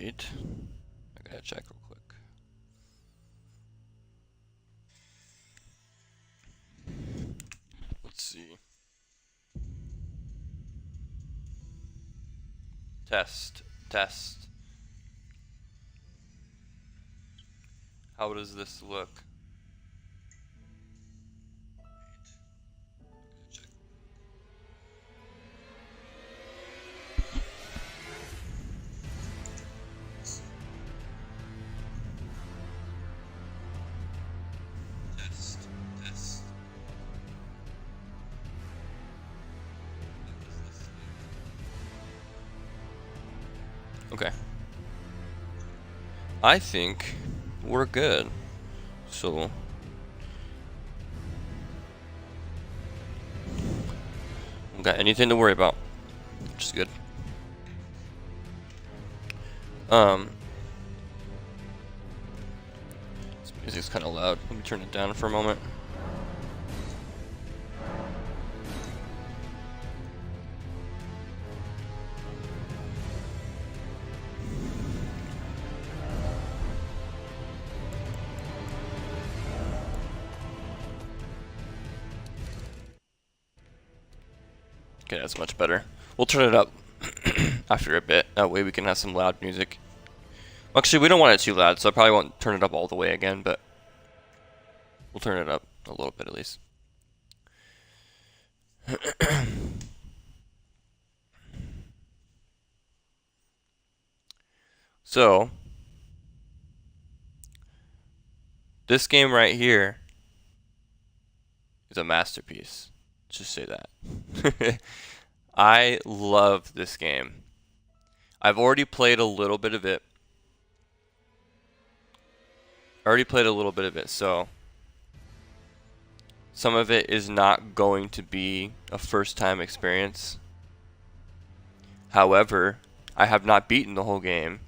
Wait. I gotta check real quick. Let's see. Test. How does this look? Test. Okay. I think we're good. So don't got anything to worry about, which is good. This music's kind of loud. Let me turn it down for a moment. Okay, that's much better. We'll turn it up after a bit. That way we can have some loud music. Actually, we don't want it too loud, so I probably won't turn it up all the way again, but we'll turn it up a little bit at least. So, this game right here is a masterpiece. Let's just say that. I love this game. I've already played a little bit of it. So some of it is not going to be a first-time experience. However, I have not beaten the whole game.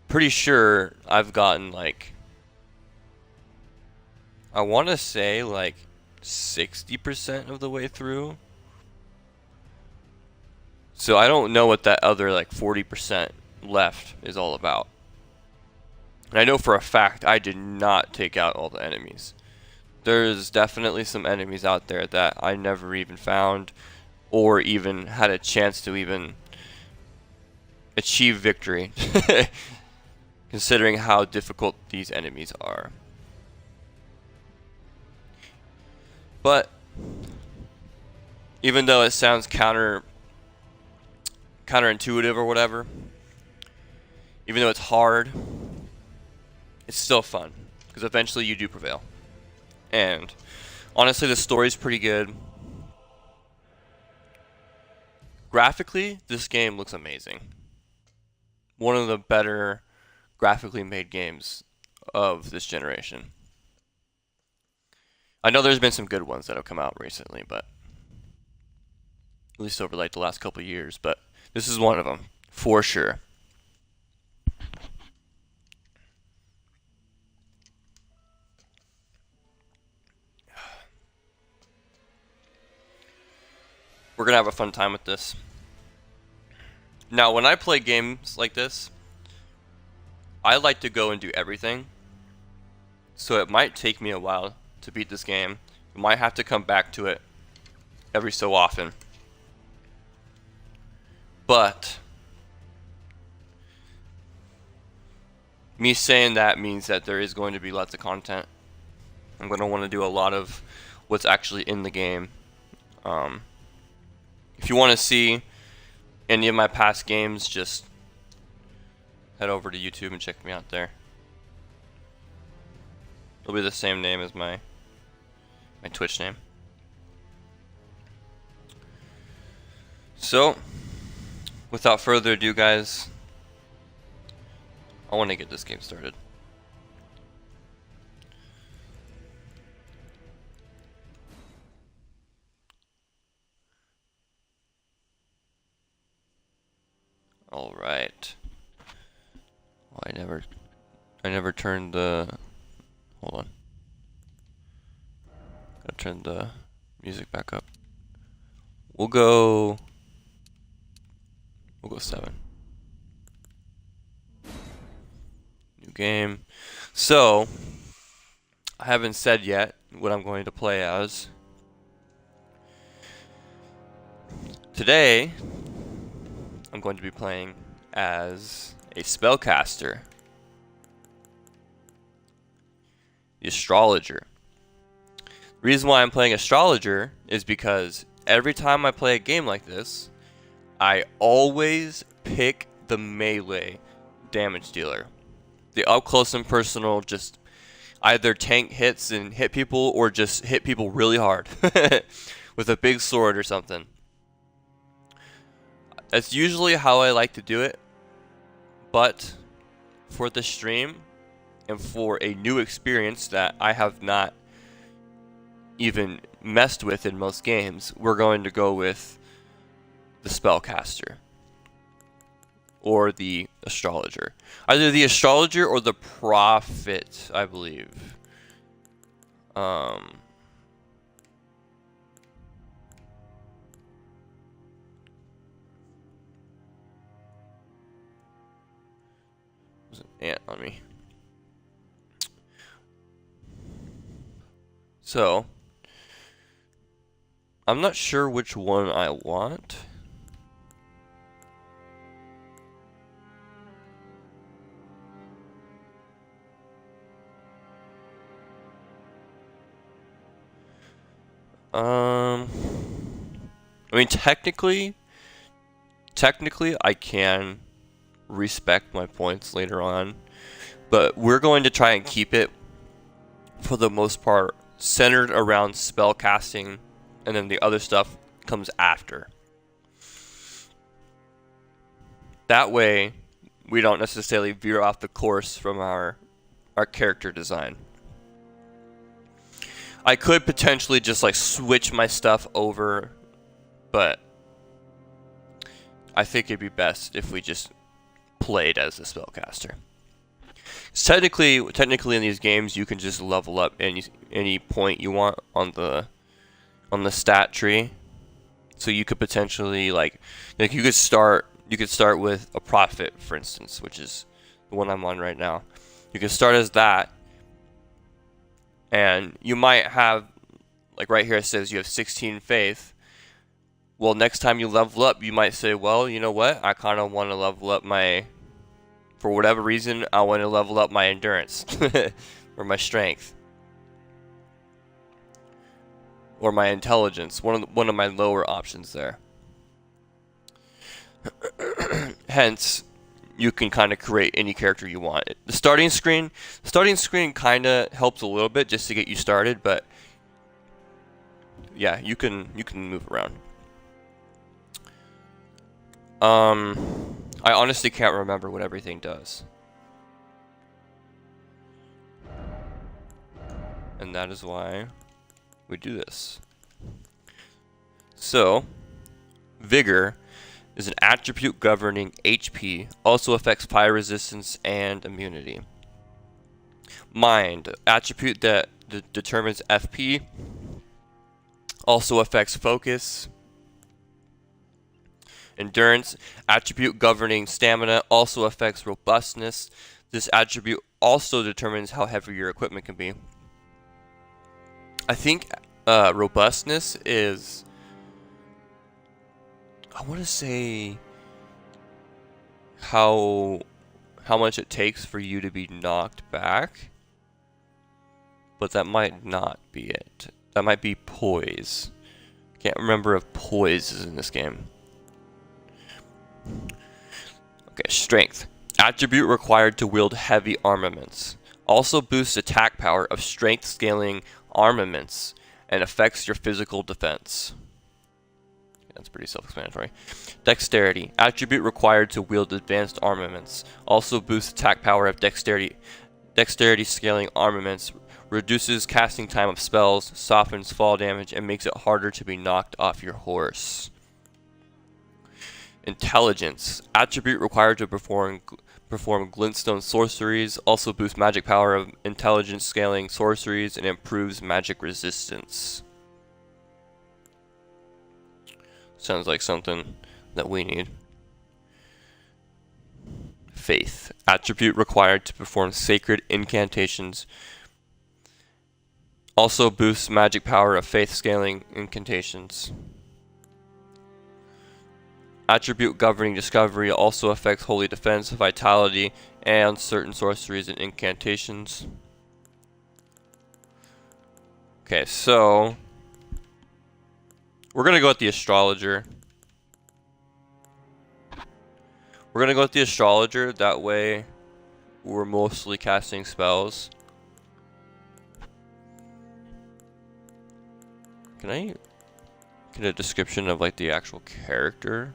Pretty sure I've gotten like, I want to say like 60% of the way through. So I don't know what that other like 40% left is all about. And I know for a fact I did not take out all the enemies. There's definitely some enemies out there that I never even found or even had a chance to even achieve victory, considering how difficult these enemies are. But even though it sounds counterintuitive or whatever, even though it's hard, it's still fun, because eventually you do prevail. And honestly, the story's pretty good. Graphically, this game looks amazing. One of the better graphically made games of this generation. I know there's been some good ones that have come out recently, but at least over like the last couple of years, but this is one of them, for sure. We're gonna have a fun time with this. Now, when I play games like this, I like to go and do everything. So it might take me a while to beat this game. I might have to come back to it every so often. But me saying that means that there is going to be lots of content. I'm going to want to do a lot of what's actually in the game. If you want to see any of my past games, just head over to YouTube and check me out there. It'll be the same name as my Twitch name. So, without further ado, guys, I want to get this game started. All right. Oh, I never turned the. Hold on. Gotta turn the music back up. We'll go 7. game. So, I haven't said yet what I'm going to play as. Today, I'm going to be playing as a spellcaster, the astrologer. The reason why I'm playing astrologer is because every time I play a game like this, I always pick the melee damage dealer. The up close and personal, just either tank hits and hit people or just hit people really hard with a big sword or something. That's usually how I like to do it, but for the stream and for a new experience that I have not even messed with in most games, we're going to go with the spellcaster or the astrologer. Either the astrologer or the prophet, I believe. There's an ant on me. So, I'm not sure which one I want. I mean, technically, I can respec my points later on, but we're going to try and keep it, for the most part, centered around spell casting, and then the other stuff comes after. That way, we don't necessarily veer off the course from our character design. I could potentially just like switch my stuff over, but I think it'd be best if we just played as the spellcaster. Technically in these games, you can just level up any point you want on the stat tree. So you could potentially like you could start with a prophet, for instance, which is the one I'm on right now. You can start as that, and you might have, like right here it says you have 16 faith. Well, next time you level up, you might say, well, you know what? I kind of want to level up for whatever reason, I want to level up my endurance or my strength or my intelligence. One of my lower options there. Hence, you can kind of create any character you want. The starting screen kind of helps a little bit just to get you started, but yeah, you can move around. I honestly can't remember what everything does. And that is why we do this. So, Vigor is an attribute governing HP, also affects fire resistance and immunity. Mind, attribute that determines FP, also affects focus. Endurance, attribute governing stamina, also affects robustness. This attribute also determines how heavy your equipment can be. I think robustness is, I want to say how much it takes for you to be knocked back, but that might not be it. That might be poise. Can't remember if poise is in this game. Okay, strength. Attribute required to wield heavy armaments. Also boosts attack power of strength scaling armaments and affects your physical defense. That's pretty self-explanatory. Dexterity. Attribute required to wield advanced armaments. Also boosts attack power of dexterity scaling armaments. Reduces casting time of spells, softens fall damage, and makes it harder to be knocked off your horse. Intelligence. Attribute required to perform glintstone sorceries. Also boosts magic power of intelligence scaling sorceries and improves magic resistance. Sounds like something that we need. Faith. Attribute required to perform sacred incantations. Also boosts magic power of faith scaling incantations. Attribute governing discovery also affects holy defense, vitality, and certain sorceries and incantations. Okay, so we're gonna go with the astrologer. We're gonna go with the astrologer, that way we're mostly casting spells. Can I get a description of like the actual character?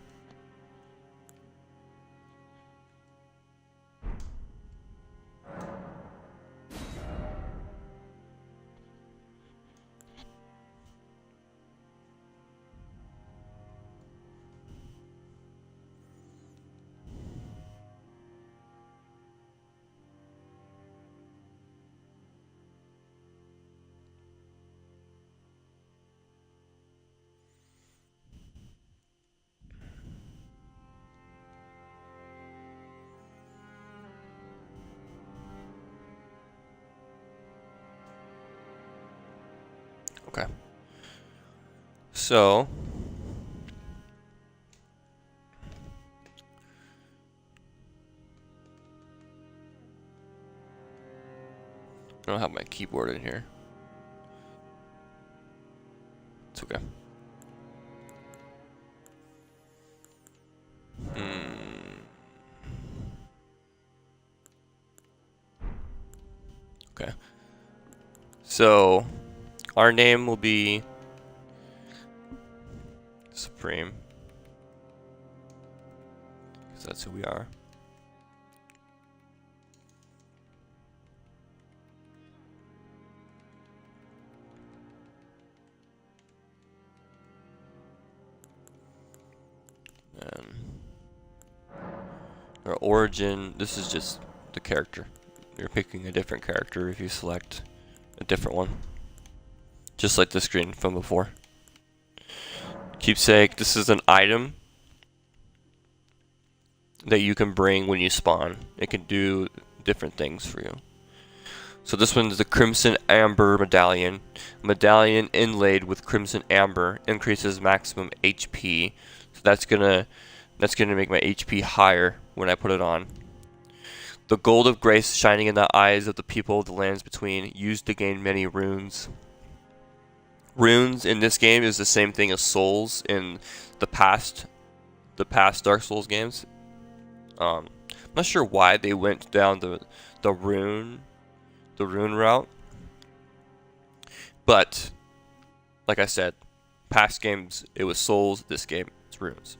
Okay. So I don't have my keyboard in here. It's okay. Okay. So our name will be Supreme, because that's who we are. And our origin, this is just the character. You're picking a different character if you select a different one. Just like the screen from before. Keepsake, this is an item that you can bring when you spawn. It can do different things for you. So this one is the Crimson Amber Medallion. Medallion inlaid with Crimson Amber increases maximum HP. So that's gonna make my HP higher when I put it on. The Gold of Grace shining in the eyes of the people of the lands between, used to gain many runes. Runes in this game is the same thing as souls in the past Dark Souls games. I'm not sure why they went down the rune route, but like I said, past games it was souls. This game it's runes.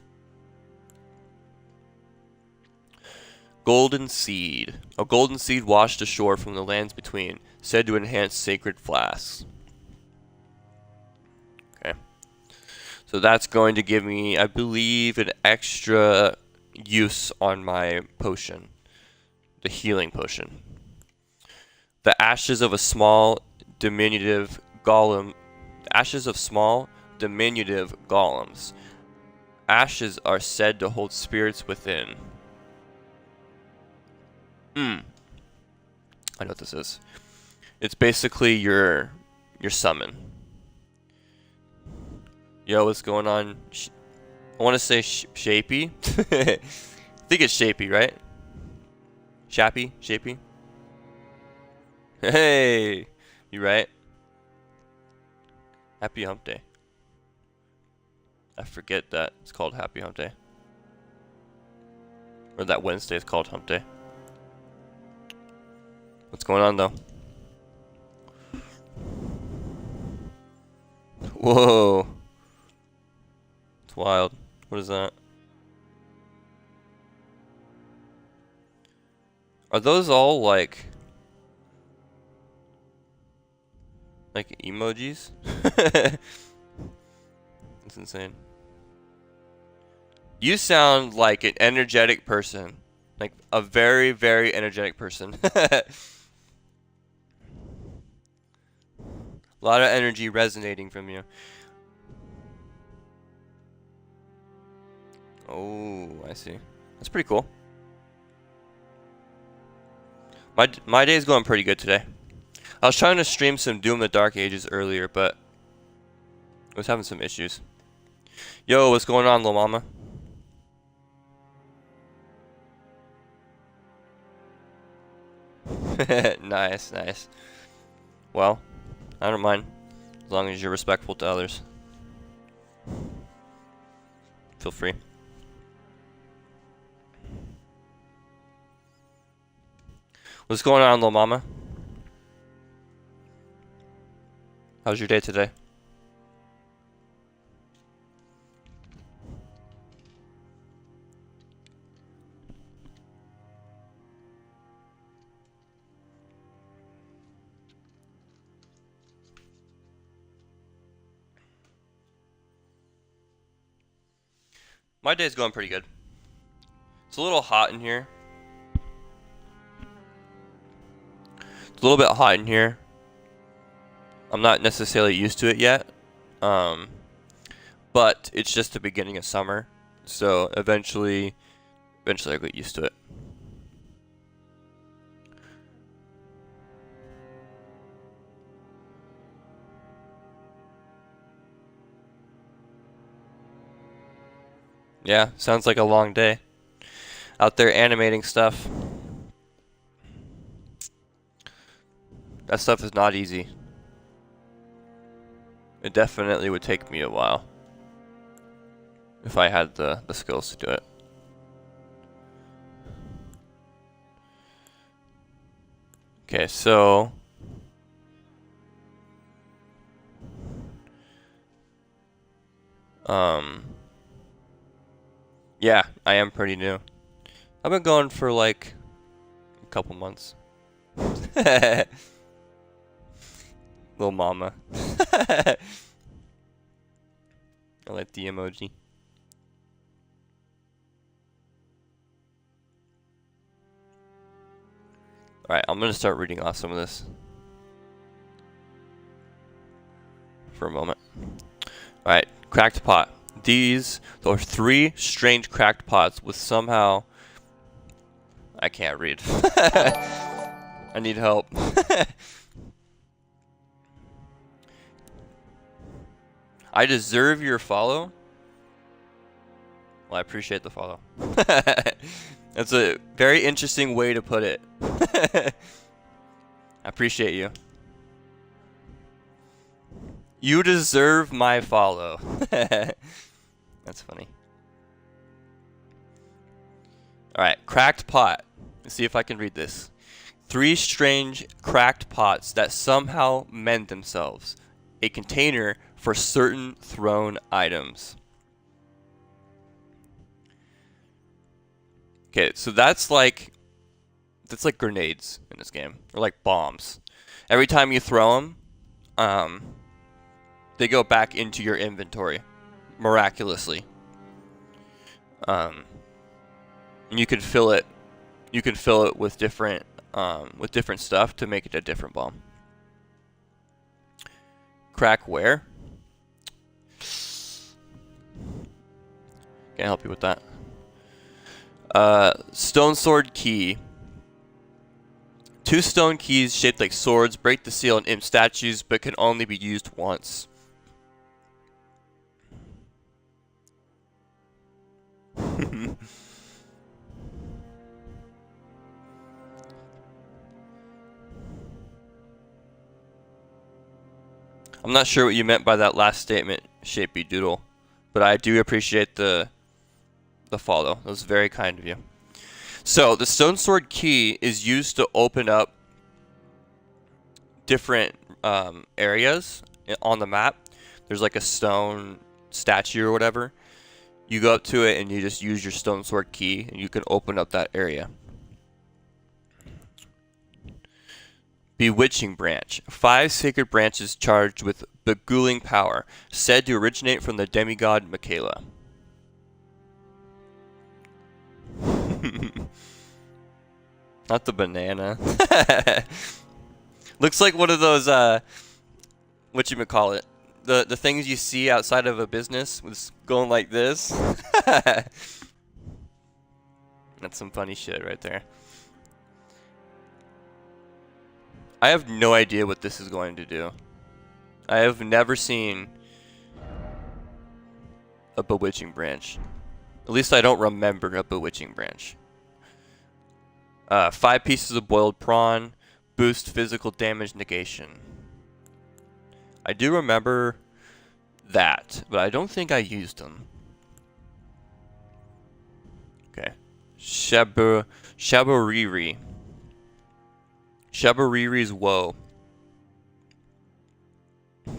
Golden Seed. A golden seed washed ashore from the lands between, said to enhance sacred flasks. Okay. So that's going to give me, I believe, an extra use on my potion. The healing potion. The ashes of a small, diminutive golem. The ashes of small, diminutive golems. Ashes are said to hold spirits within. I know what this is. It's basically your summon. Yo, what's going on? I want to say Shapey. I think it's Shapey, right? Shappy? Shapey? Hey! You right? Happy Hump Day. I forget that it's called Happy Hump Day. Or that Wednesday is called Hump Day. What's going on though? Whoa. It's wild. What is that? Are those all like emojis? It's insane. You sound like an energetic person. Like a very, very energetic person. A lot of energy resonating from you. Oh, I see. That's pretty cool. My day's going pretty good today. I was trying to stream some Doom the Dark Ages earlier, but I was having some issues. Yo, what's going on, Lil Mama? Nice, nice. Well, I don't mind, as long as you're respectful to others. Feel free. What's going on, Lil Mama? How's your day today? My day's going pretty good. It's a little hot in here. It's a little bit hot in here. I'm not necessarily used to it yet. But it's just the beginning of summer. So eventually I'll get used to it. Yeah, sounds like a long day. Out there animating stuff. That stuff is not easy. It definitely would take me a while if I had the skills to do it. Okay, so yeah, I am pretty new. I've been going for like a couple months. Little mama. I like the emoji. Alright, I'm gonna start reading off some of this for a moment. Alright, cracked pot. These are 3 strange cracked pots with somehow... I can't read. I need help. I deserve your follow? Well, I appreciate the follow. That's a very interesting way to put it. I appreciate you. You deserve my follow. That's funny. Alright, cracked pot. Let's see if I can read this. 3 strange cracked pots that somehow mend themselves. A container for certain thrown items. Okay, so that's like grenades in this game, or like bombs. Every time you throw them, they go back into your inventory miraculously. And you can fill it. You can fill it with different stuff to make it a different bomb. Crack where? Can't help you with that. Stone sword key. 2 stone keys shaped like swords break the seal in imp statues, but can only be used once. I'm not sure what you meant by that last statement, Shapey Doodle, but I do appreciate the follow. That was very kind of you. So the stone sword key is used to open up different areas on the map. There's like a stone statue or whatever. You go up to it and you just use your stone sword key and you can open up that area. Bewitching branch. 5 sacred branches charged with beguiling power, said to originate from the demigod Michaela. Not the banana. Looks like one of those whatchamacallit, the things you see outside of a business was going like this. That's some funny shit right there. I have no idea what this is going to do. I have never seen a bewitching branch. At least I don't remember a bewitching branch. 5 pieces of boiled prawn, boost physical damage negation. I do remember that, but I don't think I used them. Okay. Shabariri. Shabariri's woe.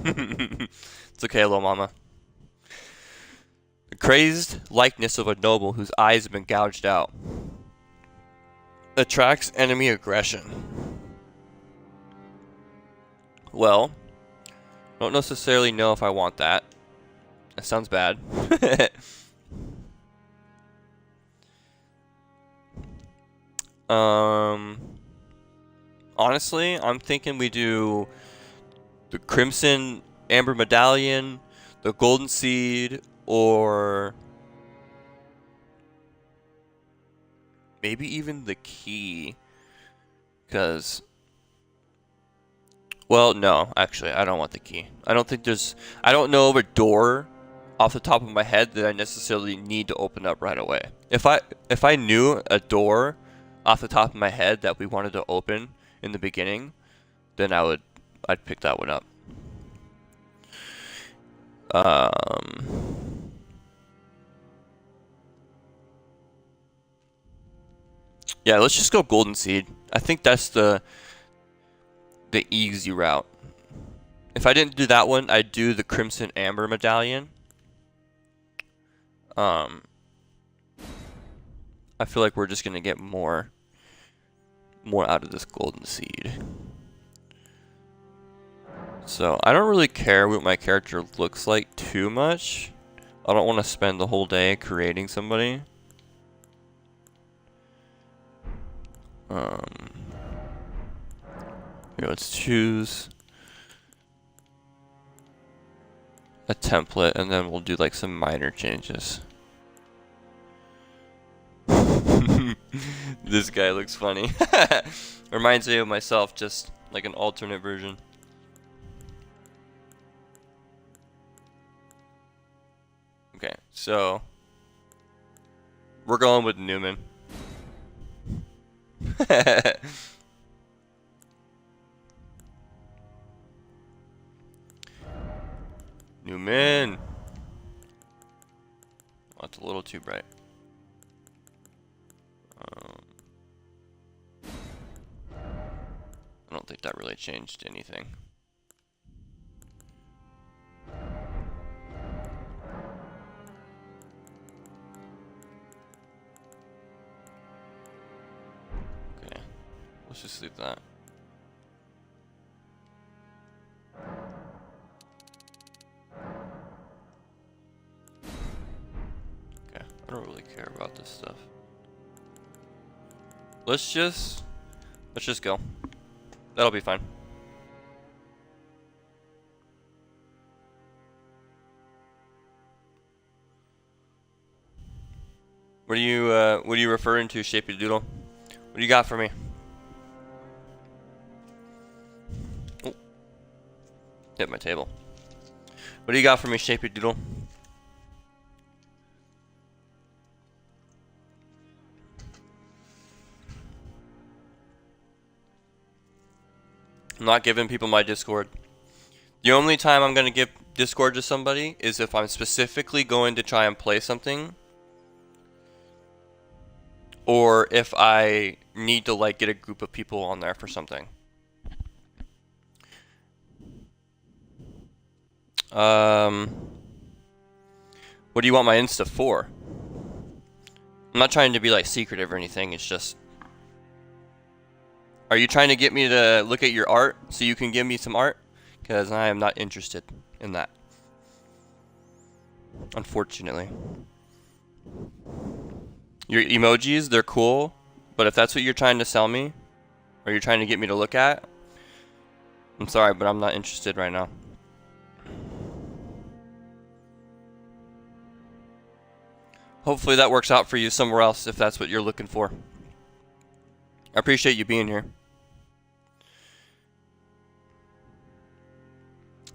It's okay, little mama. The crazed likeness of a noble whose eyes have been gouged out. Attracts enemy aggression. Well, don't necessarily know if I want that. That sounds bad. Honestly, I'm thinking we do the Crimson Amber Medallion, the Golden Seed, or maybe even the Key. Because, well, no, actually, I don't want the Key. I don't know of a door off the top of my head that I necessarily need to open up right away. If I knew a door off the top of my head that we wanted to open in the beginning, then I'd pick that one up. Yeah, let's just go Golden Seed. I think that's the easy route. If I didn't do that one, I'd do the Crimson Amber Medallion. I feel like we're just gonna get more out of this Golden Seed. So I don't really care what my character looks like too much. I don't want to spend the whole day creating somebody. Here, let's choose a template and then we'll do like some minor changes. This guy looks funny. Reminds me of myself, just like an alternate version. Okay, so we're going with Newman. Newman. Oh, it's a little too bright. I don't think that really changed anything. Okay, let's just leave that. Okay, I don't really care about this stuff. Let's just go. That'll be fine. What are you referring to, Shapey Doodle? What do you got for me? Oh, hit my table. What do you got for me, Shapey Doodle? I'm not giving people my Discord. The only time I'm going to give Discord to somebody is if I'm specifically going to try and play something, or if I need to like get a group of people on there for something. What do you want my Insta for? I'm not trying to be like secretive or anything, it's just... Are you trying to get me to look at your art so you can give me some art? Because I am not interested in that. Unfortunately. Your emojis, they're cool, but if that's what you're trying to sell me, or you're trying to get me to look at, I'm sorry, but I'm not interested right now. Hopefully that works out for you somewhere else if that's what you're looking for. I appreciate you being here.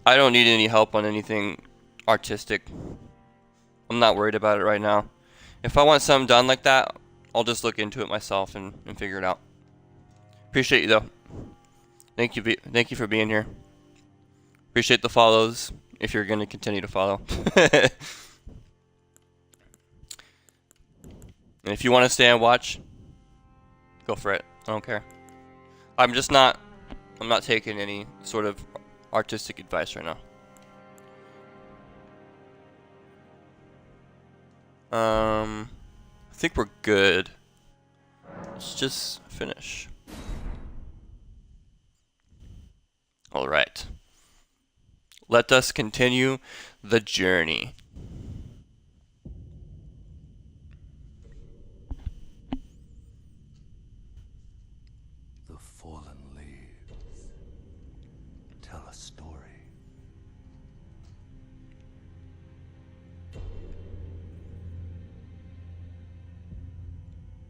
I don't need any help on anything artistic. I'm not worried about it right now. If I want something done like that, I'll just look into it myself and figure it out. Appreciate you though. Thank you for being here. Appreciate the follows if you're going to continue to follow. And if you want to stay and watch, go for it. I don't care. I'm not taking any sort of artistic advice right now. I think we're good. Let's just finish. All right. Let us continue the journey. The fallen leaves tell a story.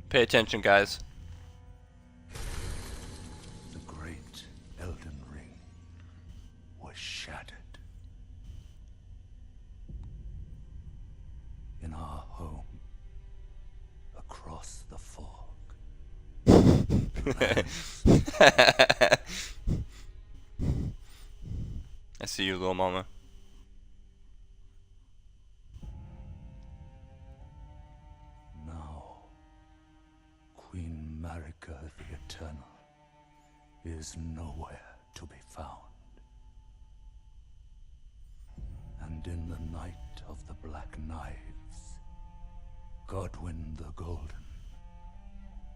Pay attention, guys. The great Elden Ring was shattered. In our home, across the fog. I see you, little mama. Now, Queen Marika the Eternal is nowhere to be found. And in the night of the Black Knives, Godwyn the Golden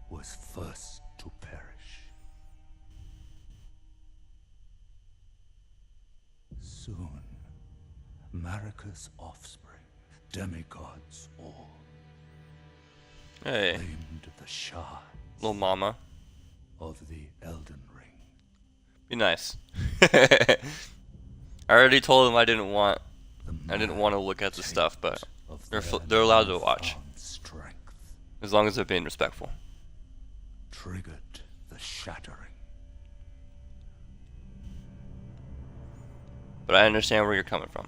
was first to perish. Soon, Marika's offspring, demigods all, Hey, claimed the shards little mama. of the Elden Ring. Be nice. I already told them I didn't want to look at the stuff, but they're allowed to watch Strength as long as they're being respectful. triggered the shattering. But I understand where you're coming from.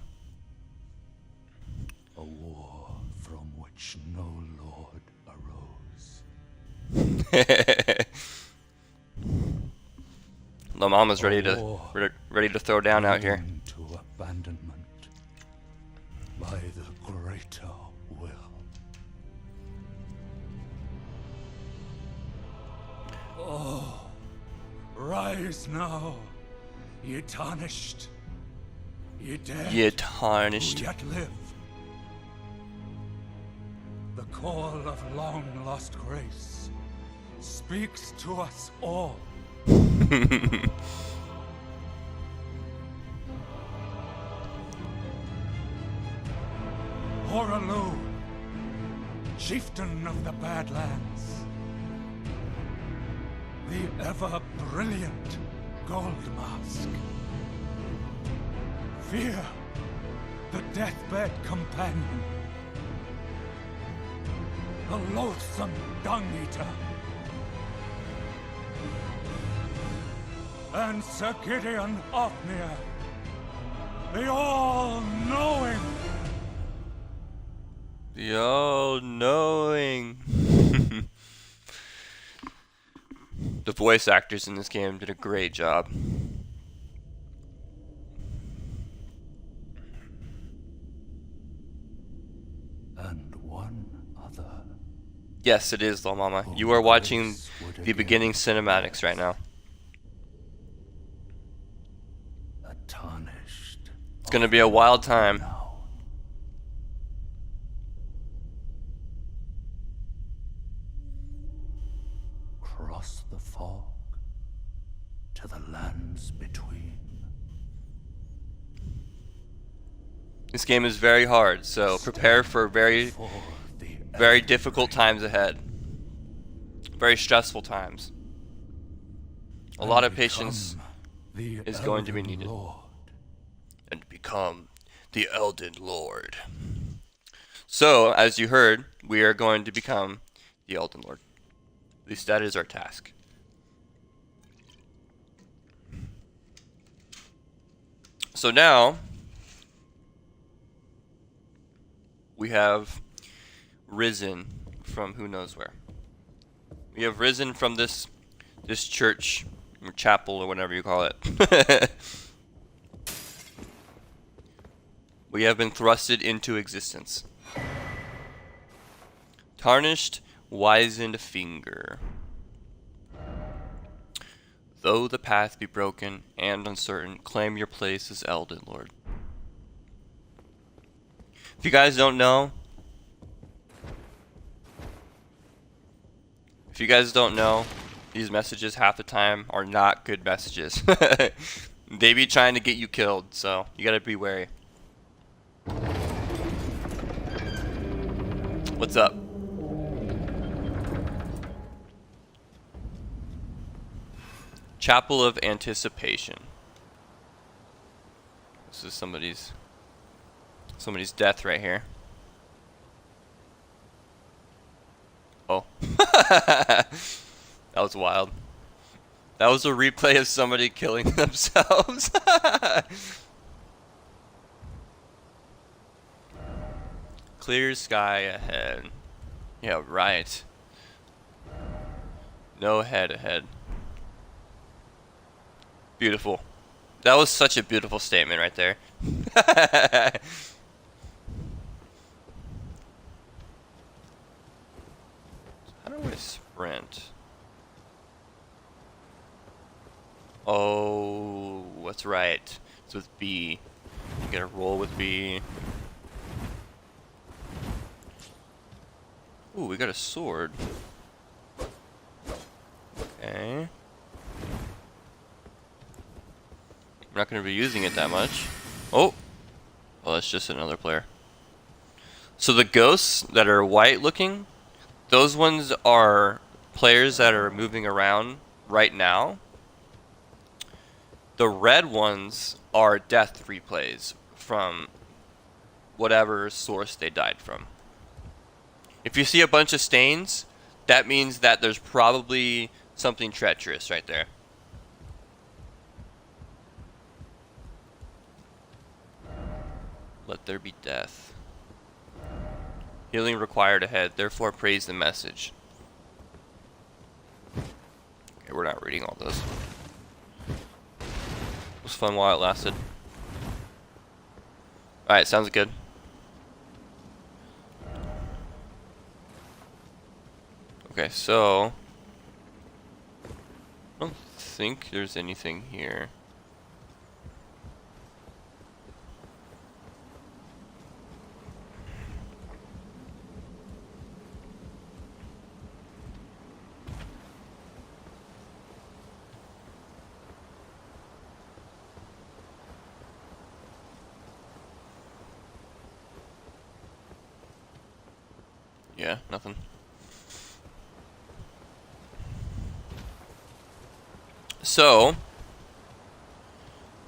A war from which no lord arose. The mama's ready to throw down out here. To abandonment by the greater will. Oh, rise now, ye tarnished, ye dead, You tarnished. who yet live. The call of long lost grace speaks to us all. Horalu, chieftain of the Badlands, the ever-brilliant Gold Mask. Fear, the deathbed companion, the loathsome dung-eater, and Sir Gideon Ofnir, the all-knowing. The all-knowing. The voice actors in this game did a great job. And one other. Yes, it is, little mama. You are watching the beginning cinematics right now. A tarnished. It's gonna be a wild time. Now. Cross the fog to the lands between. This game is very hard, so prepare for very difficult times ahead. Very stressful times. A lot of patience is going to be needed. And become the Elden Lord. So, as you heard, we are going to become the Elden Lord. At least that is our task. So now we have risen from who knows where. We have risen from this church or chapel or whatever you call it. We have been thrusted into existence. Tarnished, wizened finger. Though the path be broken and uncertain, claim your place as Elden Lord. If you guys don't know, these messages half the time are not good messages. They be trying to get you killed, so you gotta be wary. What's up? Chapel of Anticipation. This is somebody's death right here. Oh. That was wild. That was a replay of somebody killing themselves. Clear sky ahead. Yeah, right. No head ahead. Beautiful. That was such a beautiful statement right there. How do I sprint? Oh, that's right. It's with B. You gotta roll with B. Ooh, we got a sword. Okay. I'm not going to be using it that much. Oh! Well, that's just another player. So the ghosts that are white looking, those ones are players that are moving around right now. The red ones are death replays from whatever source they died from. If you see a bunch of stains, that means that there's probably something treacherous right there. Let there be death. Healing required ahead, therefore praise the message. Okay, we're not reading all those. It was fun while it lasted. Alright, sounds good. Okay, so I don't think there's anything here. Yeah, nothing. So,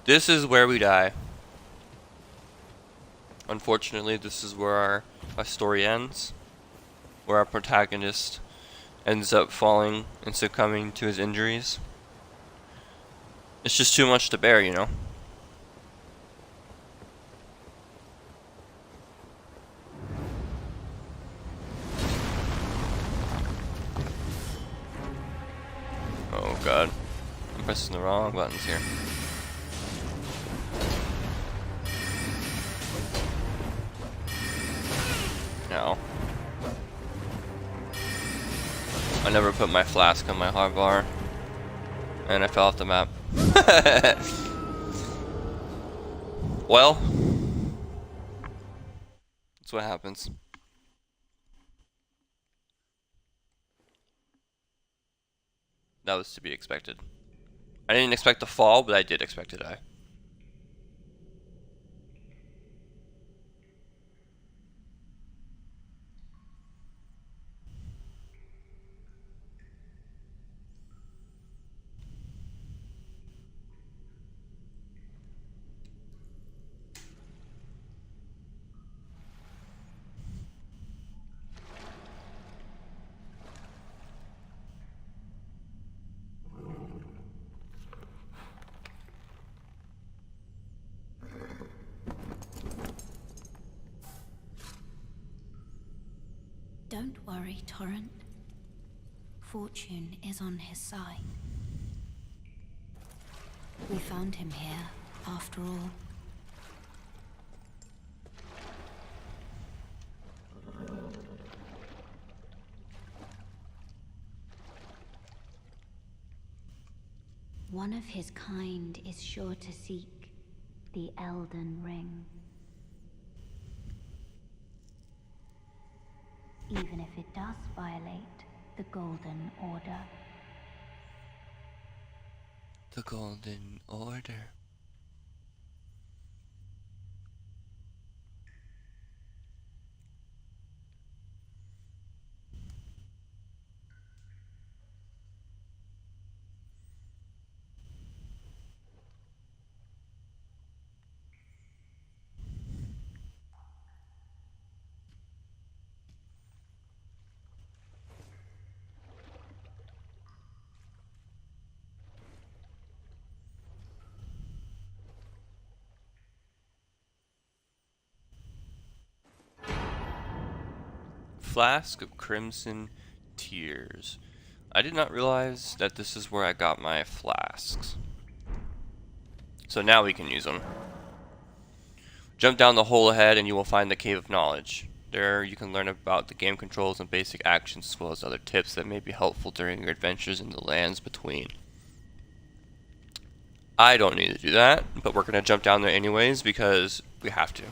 this is where we die. Unfortunately, this is where our story ends. Where our protagonist ends up falling and succumbing to his injuries. It's just too much to bear, you know? Oh god. I'm pressing the wrong buttons here. No. I never put my flask on my hotbar. And I fell off the map. Well, that's what happens. That was to be expected. I didn't expect to fall, but I did expect to die. Don't worry, Torrent. Fortune is on his side. We found him here, after all. One of his kind is sure to seek the Elden Ring. Even if it does violate the Golden Order. The Golden Order. Flask of Crimson Tears. I did not realize that this is where I got my flasks. So now we can use them. Jump down the hole ahead and you will find the Cave of Knowledge. There you can learn about the game controls and basic actions as well as other tips that may be helpful during your adventures in the lands between. I don't need to do that, but we're going to jump down there anyways because we have to.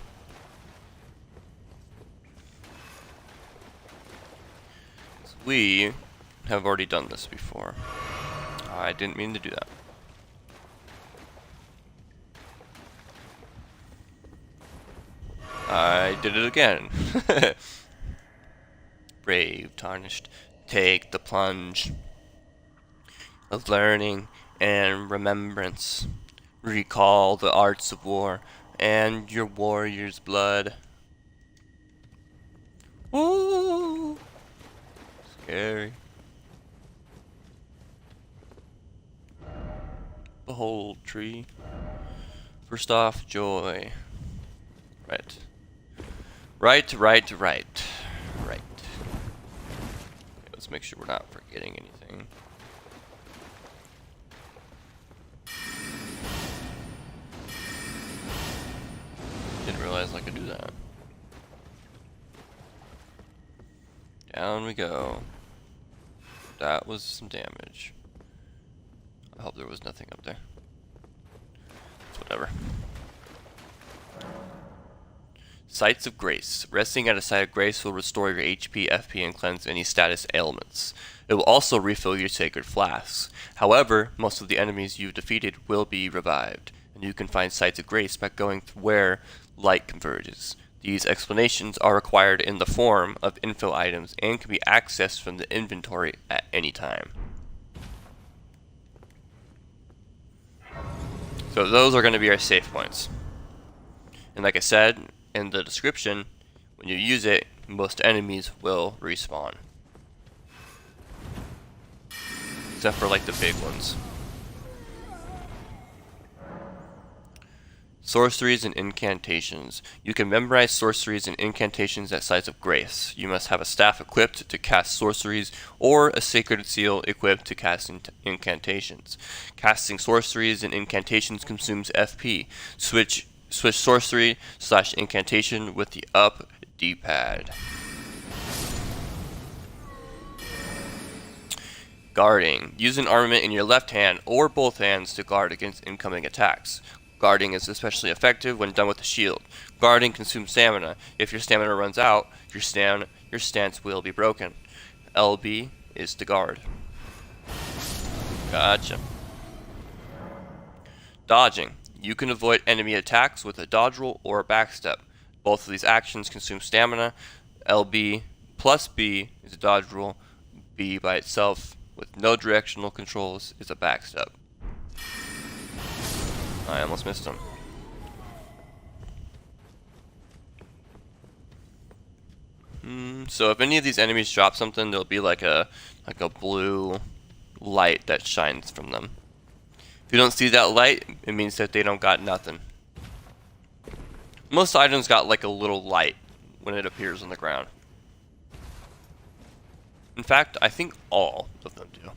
We have already done this before. I didn't mean to do that. I did it again. Brave, tarnished, take the plunge of learning and remembrance. Recall the arts of war and your warrior's blood. Ooh, scary. Behold, tree. First off, joy. Right. Right. Okay, let's make sure we're not forgetting anything. Didn't realize I could do that. Down we go. That was some damage. I hope there was nothing up there. It's whatever. Sites of Grace. Resting at a site of grace will restore your HP, FP, and cleanse any status ailments. It will also refill your sacred flasks. However, most of the enemies you've defeated will be revived, and you can find sites of grace by going to where light converges. These explanations are required in the form of info items and can be accessed from the inventory at any time. So those are going to be our save points. And like I said in the description, when you use it, most enemies will respawn. Except for like the big ones. Sorceries and incantations. You can memorize sorceries and incantations at sites of grace. You must have a staff equipped to cast sorceries or a sacred seal equipped to cast incantations. Casting sorceries and incantations consumes FP. Switch sorcery / incantation with the up D-pad. Guarding. Use an armament in your left hand or both hands to guard against incoming attacks. Guarding is especially effective when done with a shield. Guarding consumes stamina. If your stamina runs out, your stance will be broken. LB is to guard. Gotcha. Dodging. You can avoid enemy attacks with a dodge roll or a backstep. Both of these actions consume stamina. LB plus B is a dodge roll. B by itself with no directional controls is a backstep. I almost missed him. So if any of these enemies drop something, there'll be like a blue light that shines from them. If you don't see that light, it means that they don't got nothing. Most items got like a little light when it appears on the ground. In fact, I think all of them do.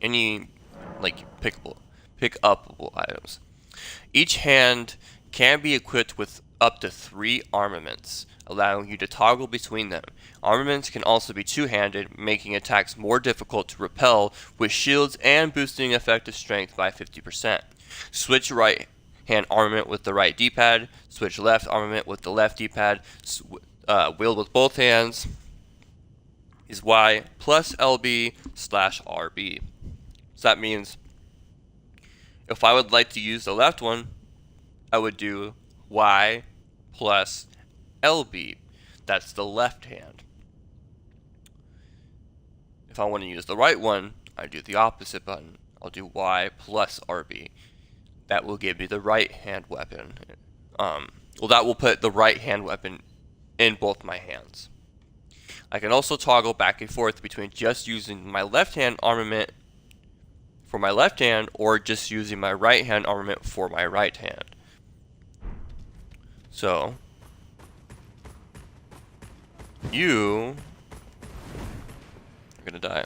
Any, like, pick-upable items. Each hand can be equipped with up to 3 armaments, allowing you to toggle between them. Armaments can also be two-handed, making attacks more difficult to repel with shields and boosting effective strength by 50%. Switch right hand armament with the right D-pad, switch left armament with the left D-pad, wield with both hands is Y plus LB slash RB. So that means if I would like to use the left one, I would do Y plus LB. That's the left hand. If I want to use the right one, I do the opposite button. I'll do Y plus RB. That will give me the right hand weapon. Well, that will put the right hand weapon in both my hands. I can also toggle back and forth between just using my left hand armament for my left hand or just using my right hand armament for my right hand. So, you are gonna die.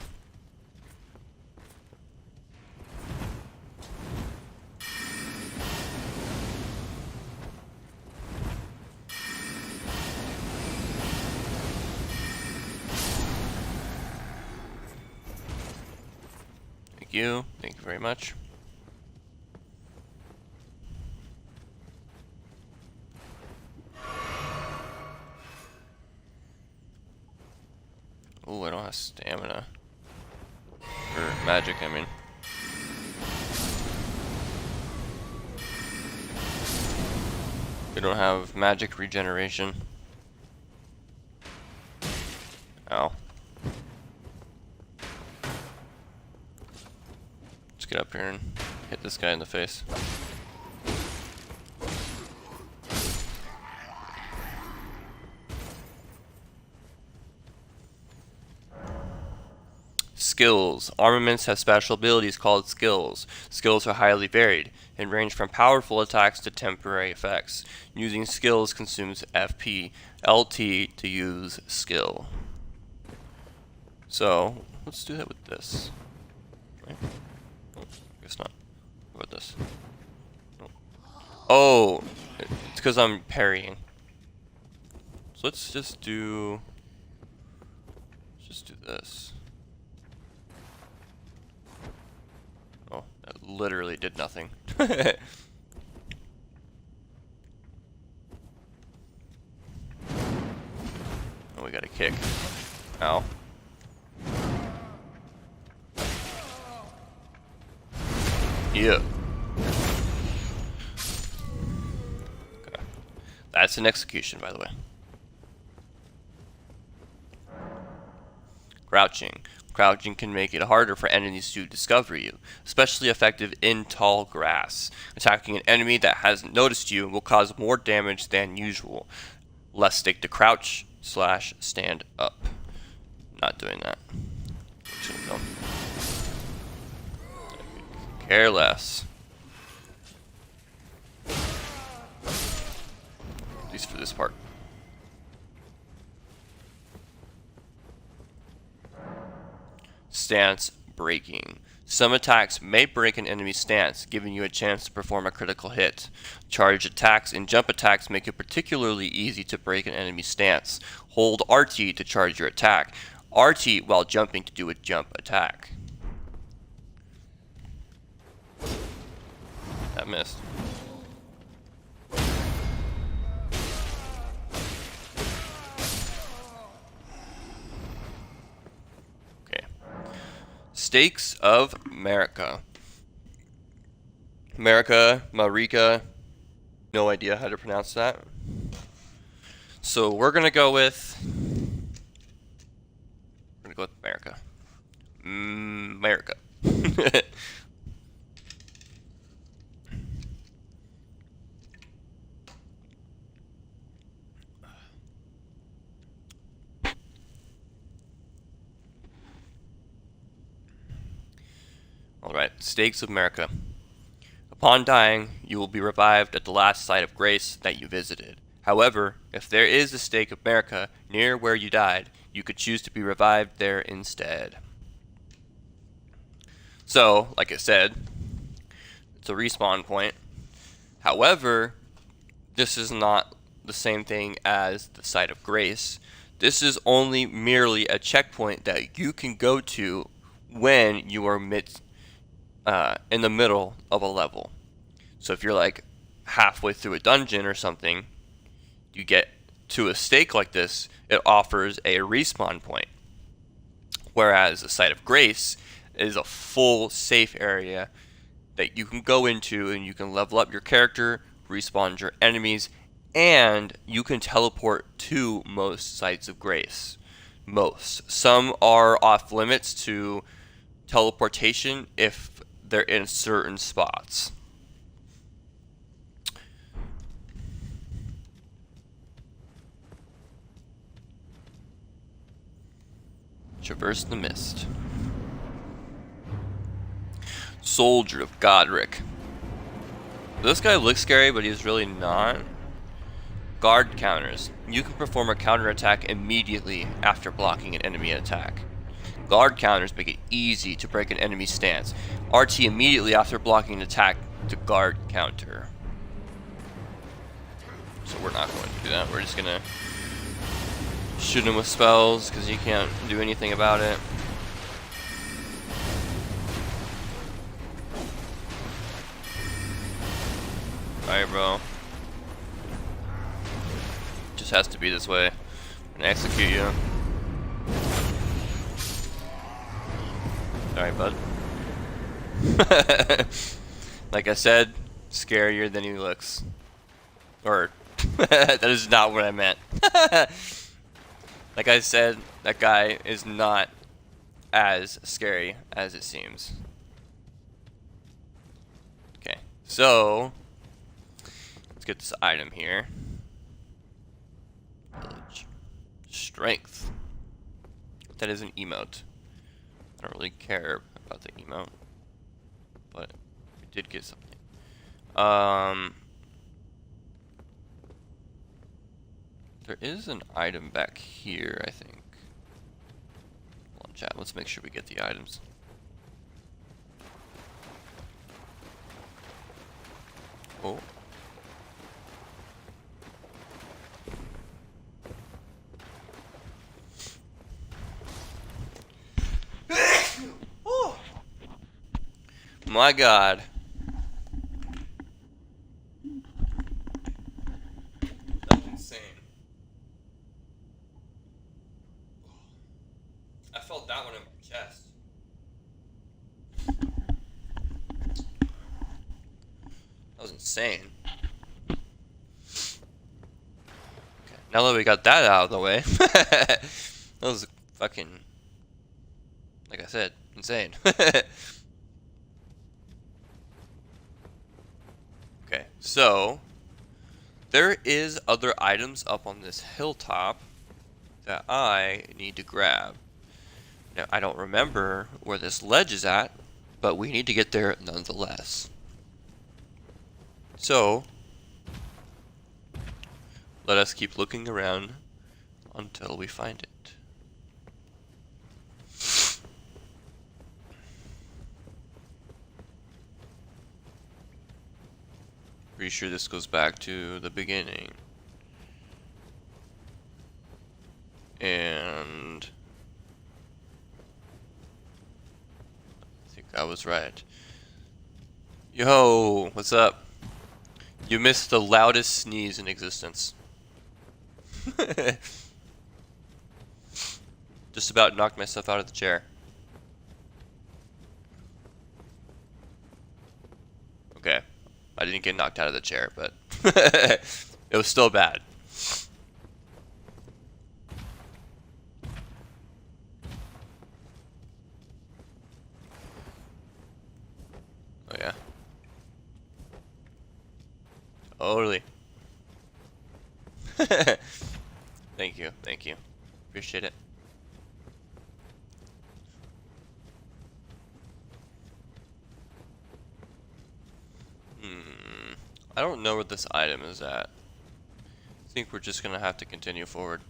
Thank you very much. Oh, I don't have stamina. Or magic, I mean. We don't have magic regeneration. Ow. Let's get up here and hit this guy in the face. Skills. Armaments have special abilities called skills. Skills are highly varied and range from powerful attacks to temporary effects. Using skills consumes FP. LT to use skill. So, let's do that with this. Right? Oh, I guess not. What about this? Oh, it's because I'm parrying. So let's just do this. Oh, that literally did nothing. Oh, we got a kick. Ow. Yeah. Okay. That's an execution, by the way. Crouching. Crouching can make it harder for enemies to discover you, especially effective in tall grass. Attacking an enemy that hasn't noticed you will cause more damage than usual. Less stick to crouch / stand up. Not doing that. Go. Care less. At least for this part. Stance breaking. Some attacks may break an enemy's stance, giving you a chance to perform a critical hit. Charge attacks and jump attacks make it particularly easy to break an enemy's stance. Hold RT to charge your attack. RT while jumping to do a jump attack. That missed. Stakes of Marika. Marika, no idea how to pronounce that. So we're gonna go with Marika. Marika. Alright, Stakes of Marika. Upon dying, you will be revived at the last site of grace that you visited. However, if there is a stake of Marika near where you died, you could choose to be revived there instead. So, like I said, it's a respawn point. However, this is not the same thing as the Site of Grace. This is only merely a checkpoint that you can go to when you are in the middle of a level. So if you're like halfway through a dungeon or something, you get to a stake like this, it offers a respawn point. Whereas the Site of Grace is a full safe area that you can go into and you can level up your character, respawn your enemies, and you can teleport to most Sites of Grace. Most. Some are off limits to teleportation if they're in certain spots. Traverse the Mist. Soldier of Godric. This guy looks scary, but he's really not. Guard counters. You can perform a counterattack immediately after blocking an enemy attack. Guard counters make it easy to break an enemy's stance. RT immediately after blocking an attack to guard counter. So we're not going to do that. We're just going to shoot him with spells because you can't do anything about it. Alright, bro. Just has to be this way. I'm gonna execute you. Alright, bud. Like I said, scarier than he looks. Or, that is not what I meant. Like I said, that guy is not as scary as it seems. Okay, so let's get this item here. Village. Strength. That is an emote. I don't really care about the emote, but we did get something. There is an item back here, I think. Hold on, chat. Let's make sure we get the items. Oh. Oh. My God. That's insane. I felt that one in my chest. That was insane. Okay, now that we got that out of the way, that was fucking, like I said, insane. Okay, so there is other items up on this hilltop that I need to grab. Now, I don't remember where this ledge is at, but we need to get there nonetheless. So, let us keep looking around until we find it. Pretty sure this goes back to the beginning. And I think I was right. Yo, what's up? You missed the loudest sneeze in existence. Just about knocked myself out of the chair. Okay. I didn't get knocked out of the chair, but it was still bad. Oh yeah. Totally. Thank you, thank you. Appreciate it. I don't know where this item is at. I think we're just gonna have to continue forward.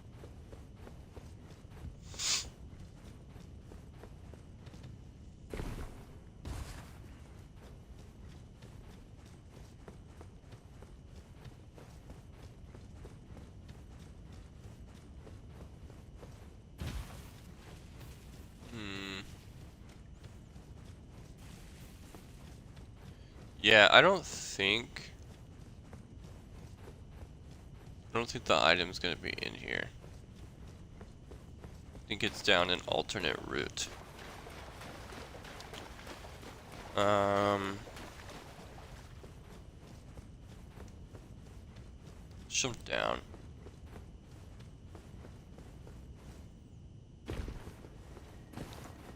Yeah, I don't think the item's gonna be in here. I think it's down an alternate route. Jump down.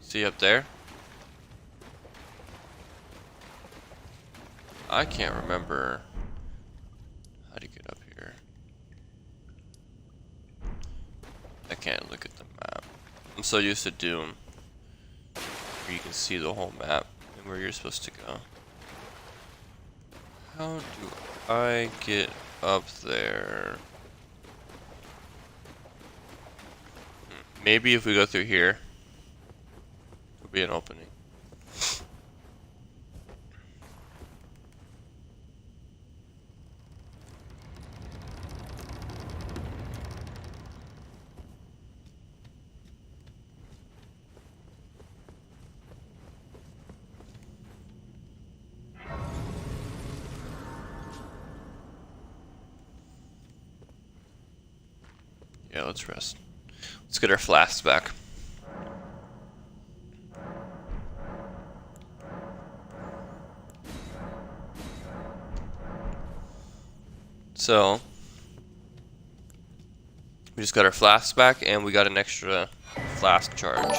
See up there? I can't remember how to get up here. I can't look at the map. I'm so used to Doom, where you can see the whole map and where you're supposed to go. How do I get up there? Maybe if we go through here, there'll be an opening. Yeah, let's rest. Let's get our flasks back. So, we just got our flasks back and we got an extra flask charge.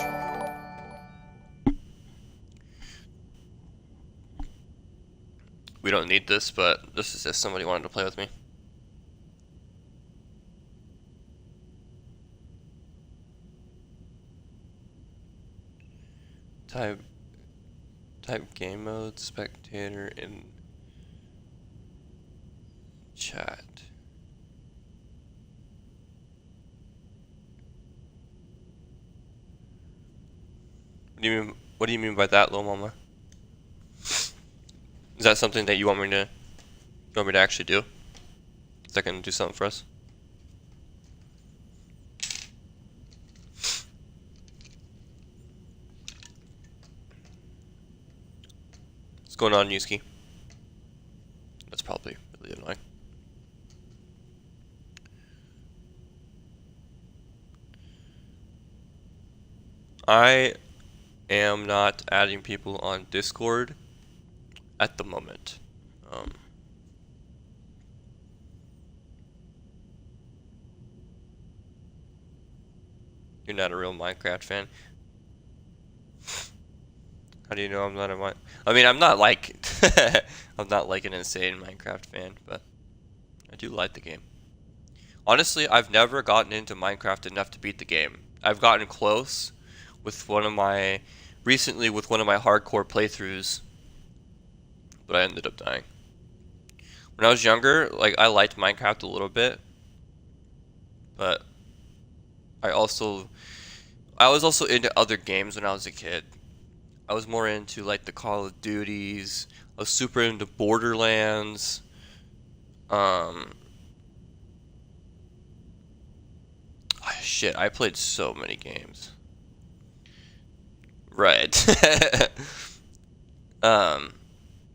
We don't need this, but this is if somebody wanted to play with me. Type game mode, spectator in chat. What do you mean by that, Lil Mama? Is that something that you want me to actually do? Is that gonna do something for us? What's going on, Yuski? That's probably really annoying. I am not adding people on Discord at the moment. You're not a real Minecraft fan. How do you know I'm not a I mean, I'm not like I'm not like an insane Minecraft fan, but I do like the game. Honestly, I've never gotten into Minecraft enough to beat the game. I've gotten close with recently with one of my hardcore playthroughs, but I ended up dying. When I was younger, like I liked Minecraft a little bit, but I was also into other games when I was a kid. I was more into like the Call of Duties. I was super into Borderlands. Shit, I played so many games. Right.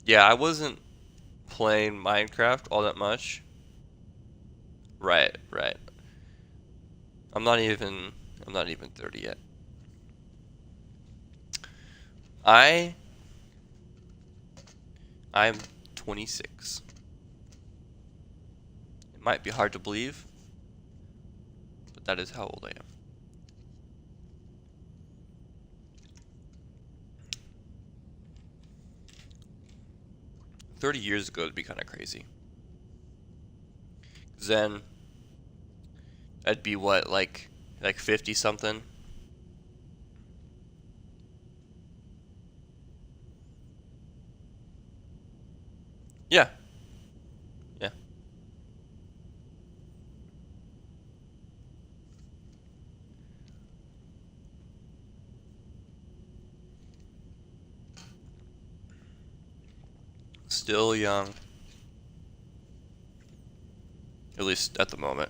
Yeah, I wasn't playing Minecraft all that much. Right. I'm not even 30 yet. I'm 26. It might be hard to believe, but that is how old I am. 30 years ago would be kind of crazy. Then I'd be what, like 50 something? Yeah. Yeah. Still young. At least at the moment.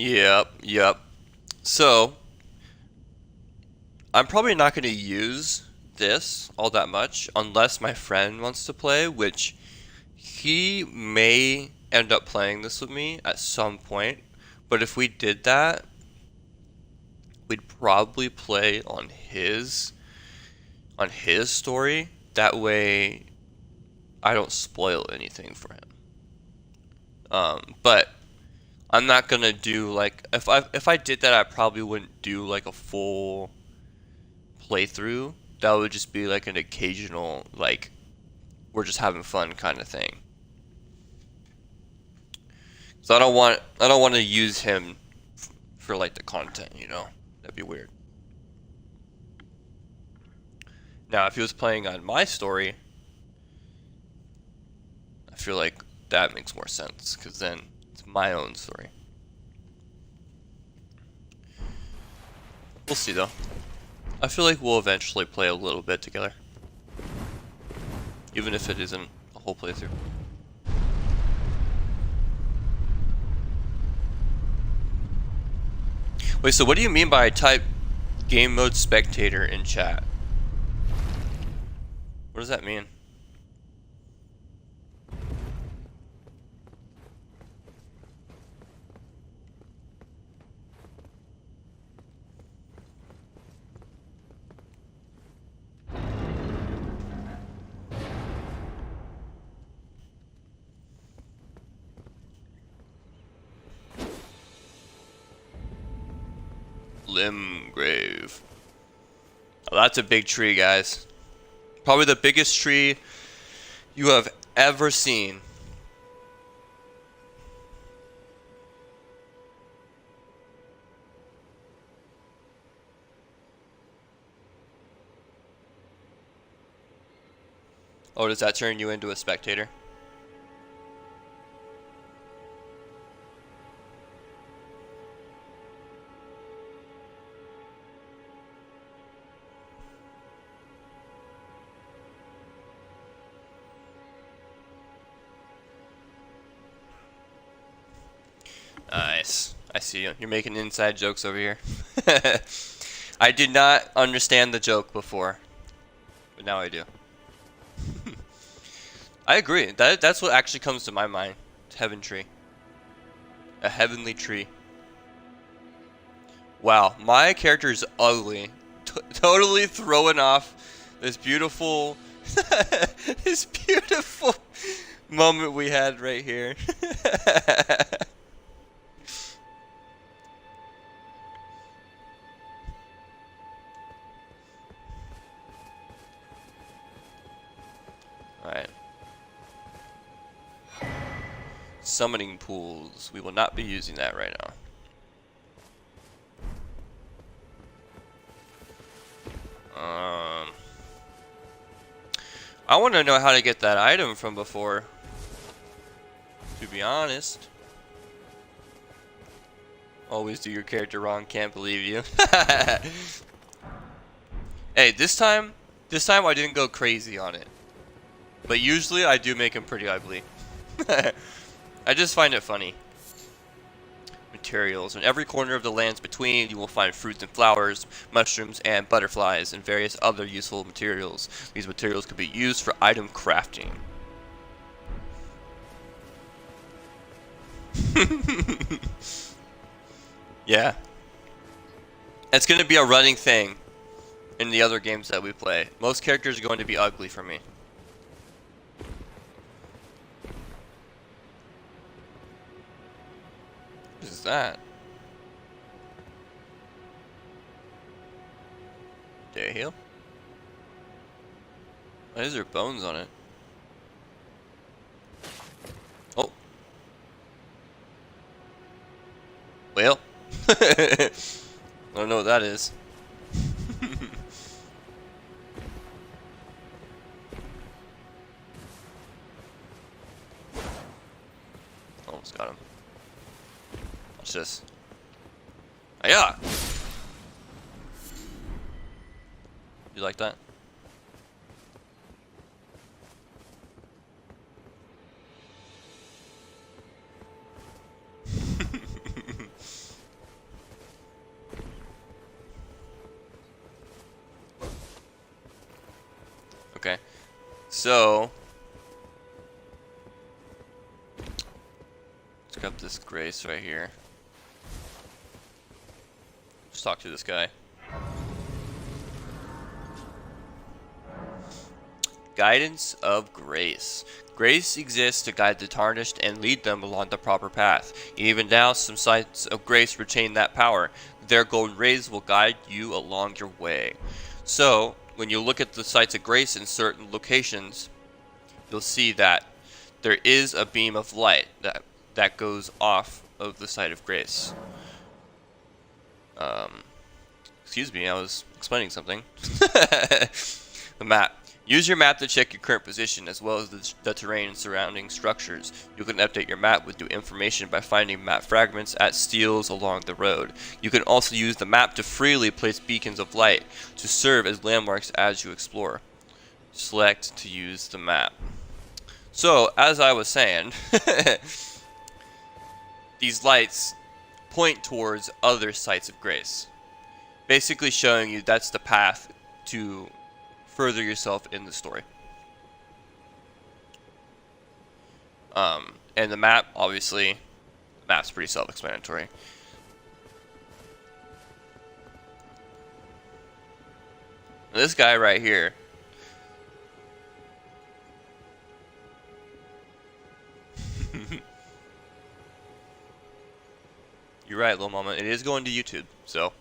Yep. So, I'm probably not going to use this all that much unless my friend wants to play, which he may end up playing this with me at some point. But if we did that, we'd probably play on his story. That way, I don't spoil anything for him. But I'm not gonna do like if I did that, I probably wouldn't do like a full playthrough. That would just be like an occasional, like, we're just having fun kind of thing. So I don't want to use him for like the content, you know. That'd be weird. Now, if he was playing on my story, I feel like that makes more sense, because then it's my own story. We'll see, though. I feel like we'll eventually play a little bit together. Even if it isn't a whole playthrough. Wait, so what do you mean by type game mode spectator in chat? What does that mean? Limgrave. Oh, that's a big tree, guys. Probably the biggest tree you have ever seen. Oh, does that turn you into a spectator? Nice. I see you. You're making inside jokes over here. I did not understand the joke before, but now I do. I agree. That's what actually comes to my mind. Heaven tree. A heavenly tree. Wow, my character is ugly. Totally throwing off this beautiful, this beautiful moment we had right here. Alright. Summoning pools. We will not be using that right now. I want to know how to get that item from before, to be honest. Always do your character wrong, can't believe you. Hey, this time I didn't go crazy on it. But usually I do make him pretty ugly. I just find it funny. Materials. In every corner of the lands between, you will find fruits and flowers, mushrooms and butterflies, and various other useful materials. These materials could be used for item crafting. Yeah. It's going to be a running thing in the other games that we play. Most characters are going to be ugly for me. What is that? Did it heal? Why is there bones on it? Oh. Well. I don't know what that is. Almost got him. Watch this. Yeah. You like that? So let's grab this Grace right here. Let's talk to this guy. Guidance of Grace. Grace exists to guide the tarnished and lead them along the proper path. Even now, some sites of Grace retain that power. Their golden rays will guide you along your way. So, when you look at the sites of Grace in certain locations, you'll see that there is a beam of light that goes off of the site of Grace. Excuse me, I was explaining something. The map. Use your map to check your current position as well as the terrain and surrounding structures. You can update your map with new information by finding map fragments at steels along the road. You can also use the map to freely place beacons of light to serve as landmarks as you explore. Select to use the map. So, as I was saying, these lights point towards other sites of Grace. Basically showing you that's the path to further yourself in the story. And the map, obviously, the map's pretty self-explanatory. This guy right here, you're right, Lil Mama, it is going to YouTube, so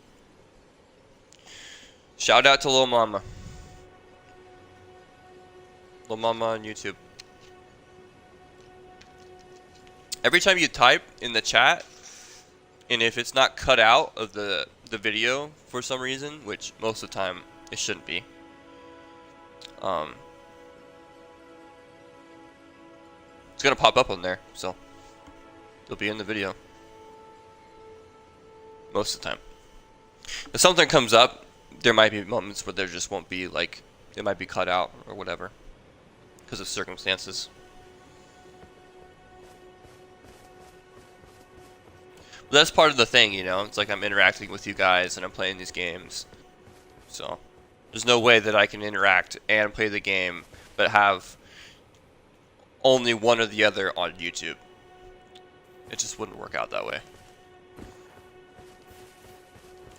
shout out to Lil Mama. Lil Mama on YouTube. Every time you type in the chat, and if it's not cut out of the video for some reason, which most of the time it shouldn't be, it's gonna pop up on there, so it'll be in the video most of the time. If something comes up, there might be moments where there just won't be, like, it might be cut out or whatever because of circumstances. But that's part of the thing, you know. It's like I'm interacting with you guys and I'm playing these games. So there's no way that I can interact and play the game but have only one or the other on YouTube. It just wouldn't work out that way.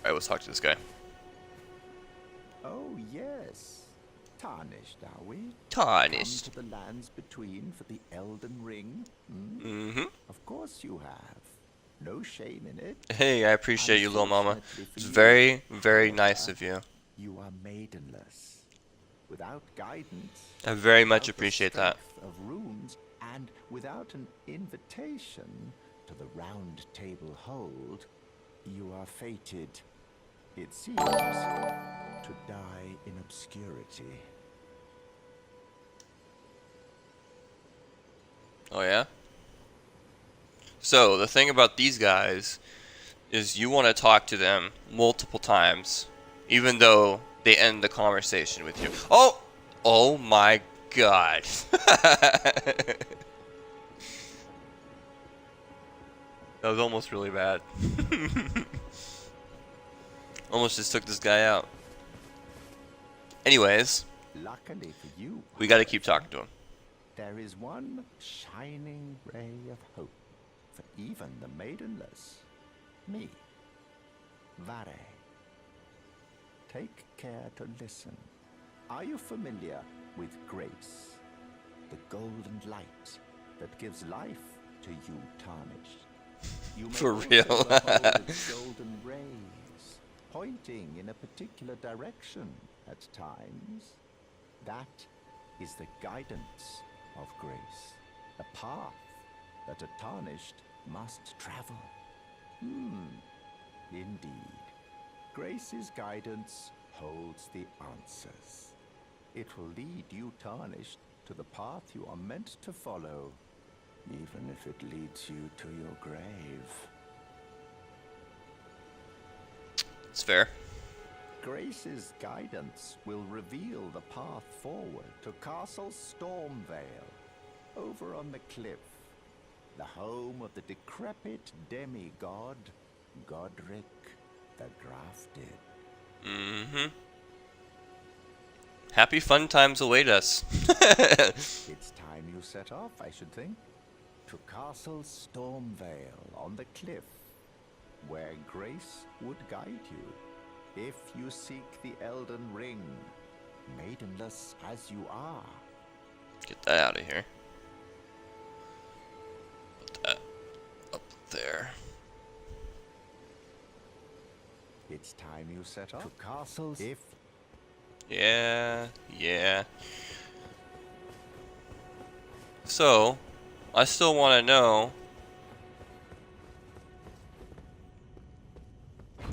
Alright, let's talk to this guy. Oh, yes. Tarnished, are we? Tarnished. Come to the lands between for the Elden Ring? Mm-hmm. Of course you have. No shame in it. Hey, I appreciate you, Lil Mama. It's very, very nice of you. You are maidenless. Without guidance. I very much without the appreciate that. strength of runes, and without an invitation to the round table hold, you are fated, it seems, to die in obscurity. Oh yeah? So, the thing about these guys is you want to talk to them multiple times, even though they end the conversation with you. Oh! Oh my god. That was almost really bad. Almost just took this guy out. Anyways, Luckily for you, we gotta keep talking to him. there is one shining ray of hope for even the maidenless. Me. Vare. Take care to listen. Are you familiar with grace? The golden light that gives life to you tarnished. You may For also real. behold its golden rays, pointing in a particular direction at times. That is the guidance of grace, a path that a tarnished must travel. Indeed. Grace's guidance holds the answers. It will lead you tarnished to the path you are meant to follow, even if it leads you to your grave. It's fair. Grace's guidance will reveal the path forward to Castle Stormvale, over on the cliff, the home of the decrepit demigod, Godric the Grafted. Mm-hmm. Happy fun times await us. It's time you set off, I should think. To Castle Stormvale on the cliff, where grace would guide you. If you seek the Elden Ring, maidenless as you are. Get that out of here. Put that up there. It's time you set off. To castles if... Yeah. So, I still want to know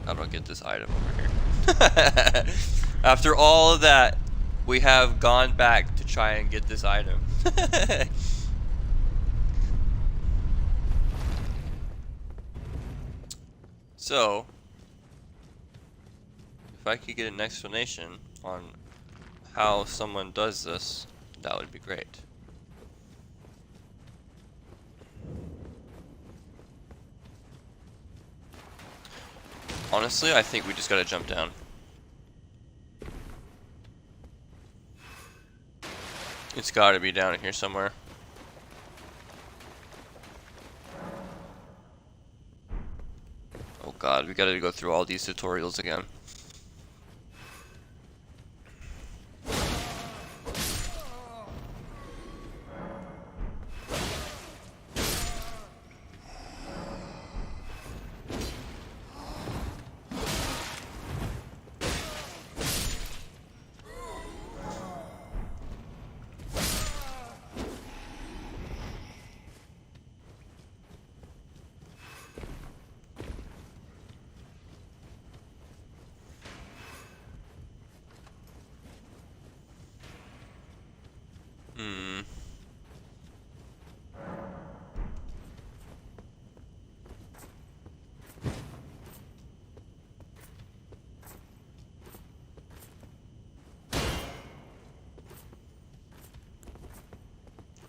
how do I get this item over here? After all of that, we have gone back to try and get this item. So, if I could get an explanation on how someone does this, that would be great. Honestly, I think we just gotta jump down. It's gotta be down here somewhere. Oh god, we gotta go through all these tutorials again.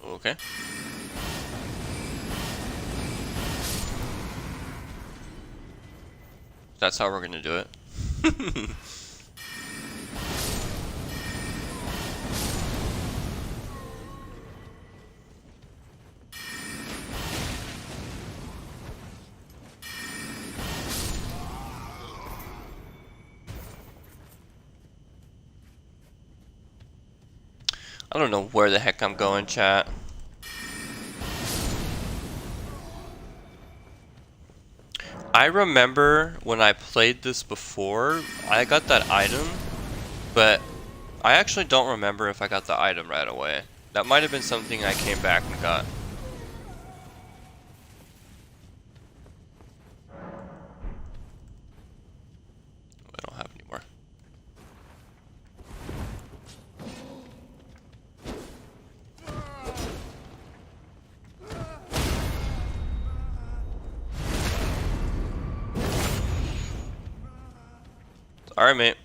Okay. That's how we're gonna do it. I don't know where the heck I'm going, chat. I remember when I played this before, I got that item, but I actually don't remember if I got the item right away. That might have been something I came back and got. I don't have any more. Alright, mate.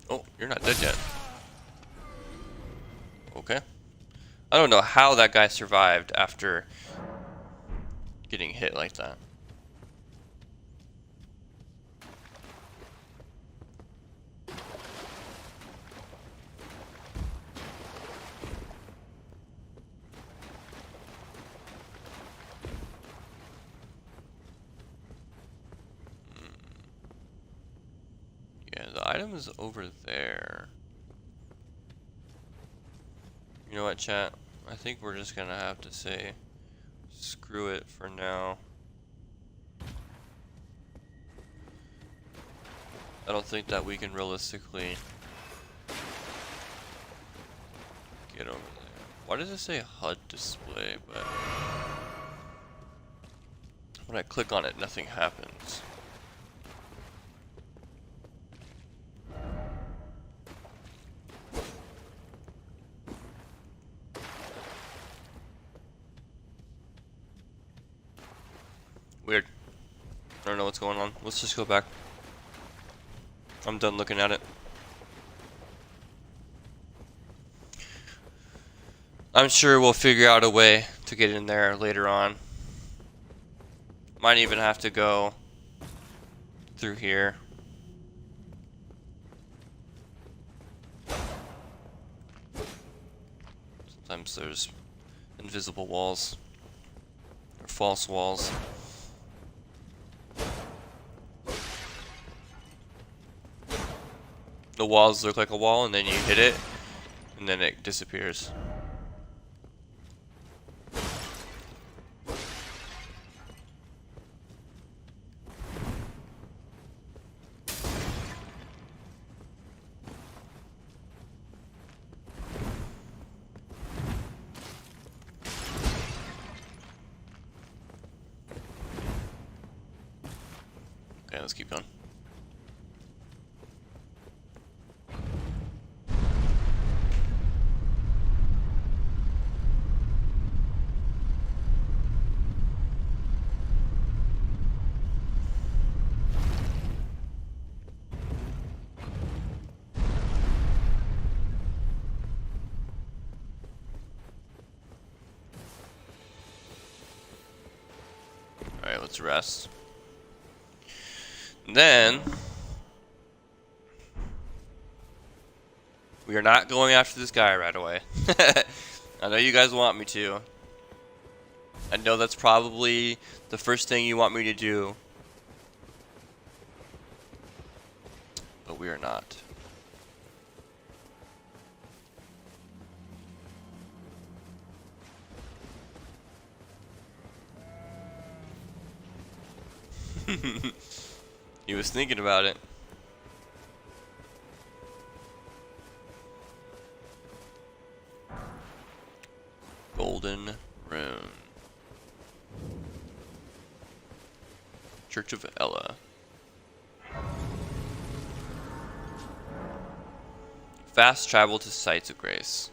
Oh, you're not dead yet. Okay. I don't know how that guy survived after getting hit like that. Yeah, the item is over there. You know what, chat? I think we're just gonna have to say screw it for now. I don't think that we can realistically get over there. Why does it say HUD display, but when I click on it, nothing happens? Weird. I don't know what's going on. Let's just go back. I'm done looking at it. I'm sure we'll figure out a way to get in there later on. Might even have to go through here. sometimes there's invisible walls or false walls. The walls look like a wall, and then you hit it, and then it disappears. Okay, let's keep going. Alright, let's rest. Then we are not going after this guy right away. I know you guys want me to. I know that's probably the first thing you want me to do. But we are not. He was thinking about it. Golden Rune. Church of Ella. Fast travel to Sites of Grace.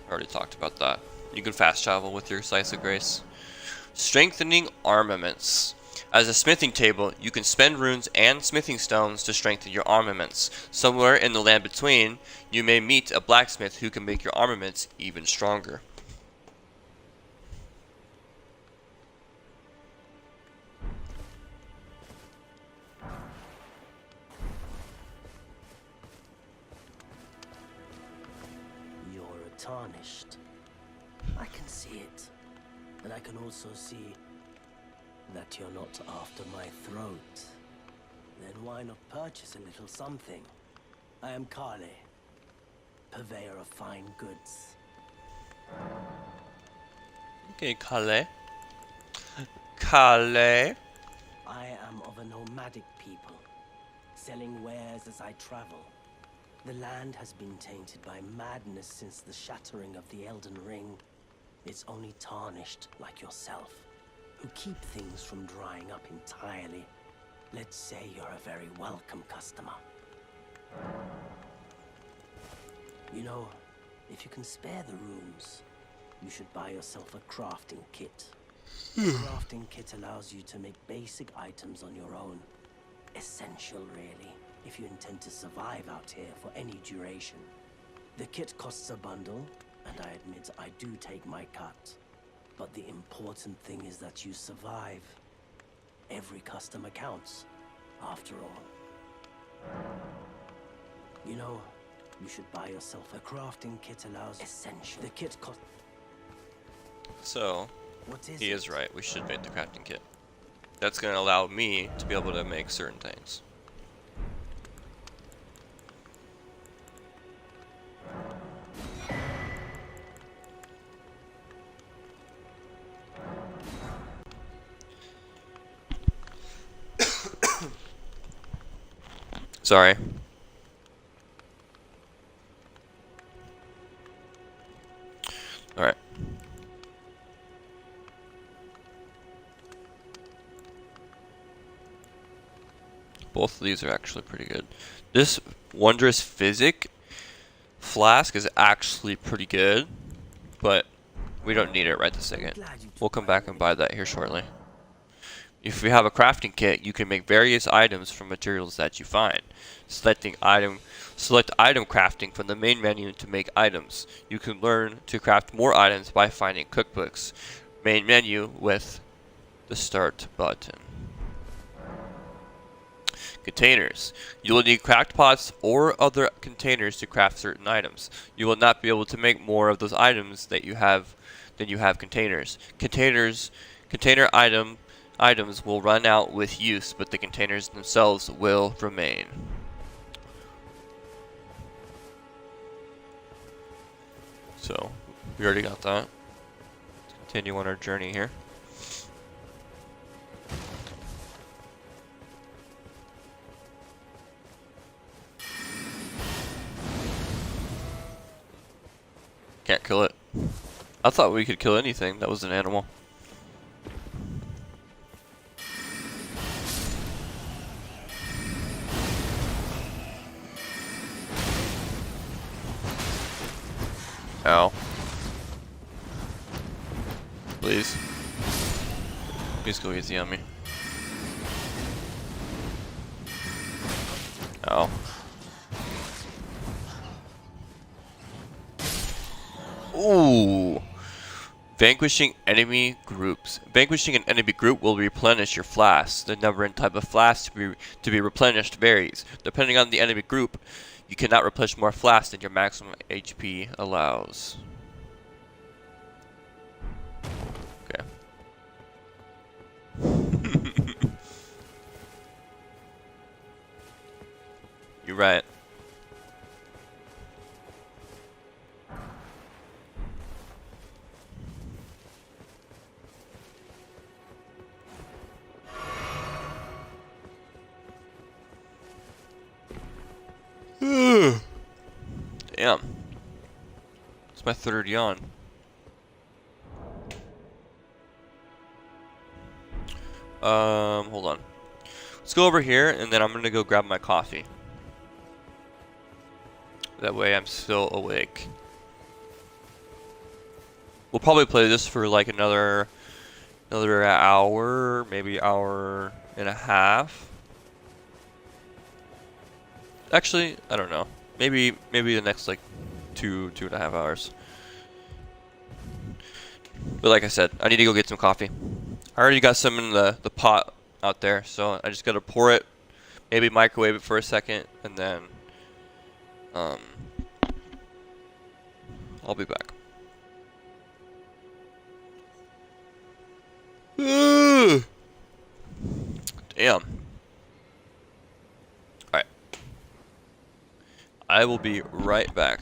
Already talked about that. You can fast travel with your Sites of Grace. Strengthening armaments. As a smithing table, you can spend runes and smithing stones to strengthen your armaments. Somewhere in the land between, you may meet a blacksmith who can make your armaments even stronger. You're tarnished. I can see it. And I can also see that you're not after my throat. Then why not purchase a little something? I am Kale, purveyor of fine goods. Okay, Kale. Kale. I am of a nomadic people, selling wares as I travel. The land has been tainted by madness since the shattering of the Elden Ring. It's only tarnished like yourself, who keep things from drying up entirely. Let's say you're a very welcome customer. You know, if you can spare the runes, you should buy yourself a crafting kit. A crafting kit allows you to make basic items on your own. Essential, really, if you intend to survive out here for any duration. The kit costs a bundle, and I admit I do take my cut. But the important thing is that you survive. Every customer counts, after all. You know, you should buy yourself a crafting kit allows essential. The kit cost. So, What is he it? is right. We should make the crafting kit. That's going to allow me to be able to make certain things. Sorry. Alright. Both of these are actually pretty good. This Wondrous Physic flask is actually pretty good, but we don't need it right this second. We'll come back and buy that here shortly. If you have a crafting kit, you can make various items from materials that you find. Select item crafting from the main menu to make items. You can learn to craft more items by finding cookbooks. Main menu with the start button. Containers. You will need cracked pots or other containers to craft certain items. You will not be able to make more of those items that you have than you have containers. Container items will run out with use, but the containers themselves will remain. So, we already got that. Let's continue on our journey here. Can't kill it. I thought we could kill anything that was an animal. Ow. Please. Please go easy on me. Ow. Ooh. Vanquishing enemy groups. Vanquishing an enemy group will replenish your flasks. The number and type of flask to be replenished varies. Depending on the enemy group, you cannot replenish more flasks than your maximum HP allows. Okay. You're right. Damn. It's my third yawn. Hold on. Let's go over here and then I'm gonna go grab my coffee. That way I'm still awake. We'll probably play this for like another hour, maybe hour and a half. Actually, I don't know. Maybe the next like 2.5 hours. But like I said, I need to go get some coffee. I already got some in the pot out there, so I just gotta pour it, maybe microwave it for a second, and then I'll be back. Damn. Alright. I will be right back.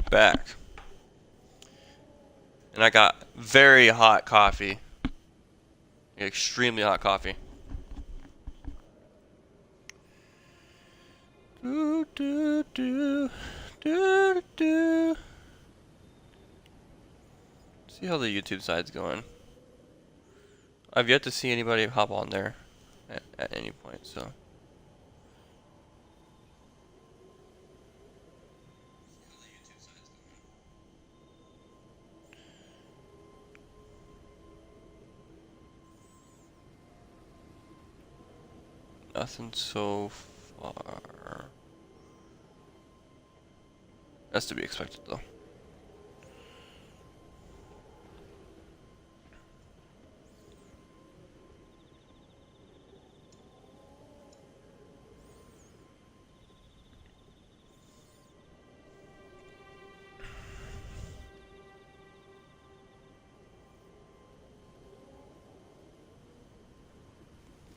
back. And I got very hot coffee. Extremely hot coffee. Do, do, do, do, do. See how the YouTube side's going. I've yet to see anybody hop on there at any point, so. Nothing so far. That's to be expected, though.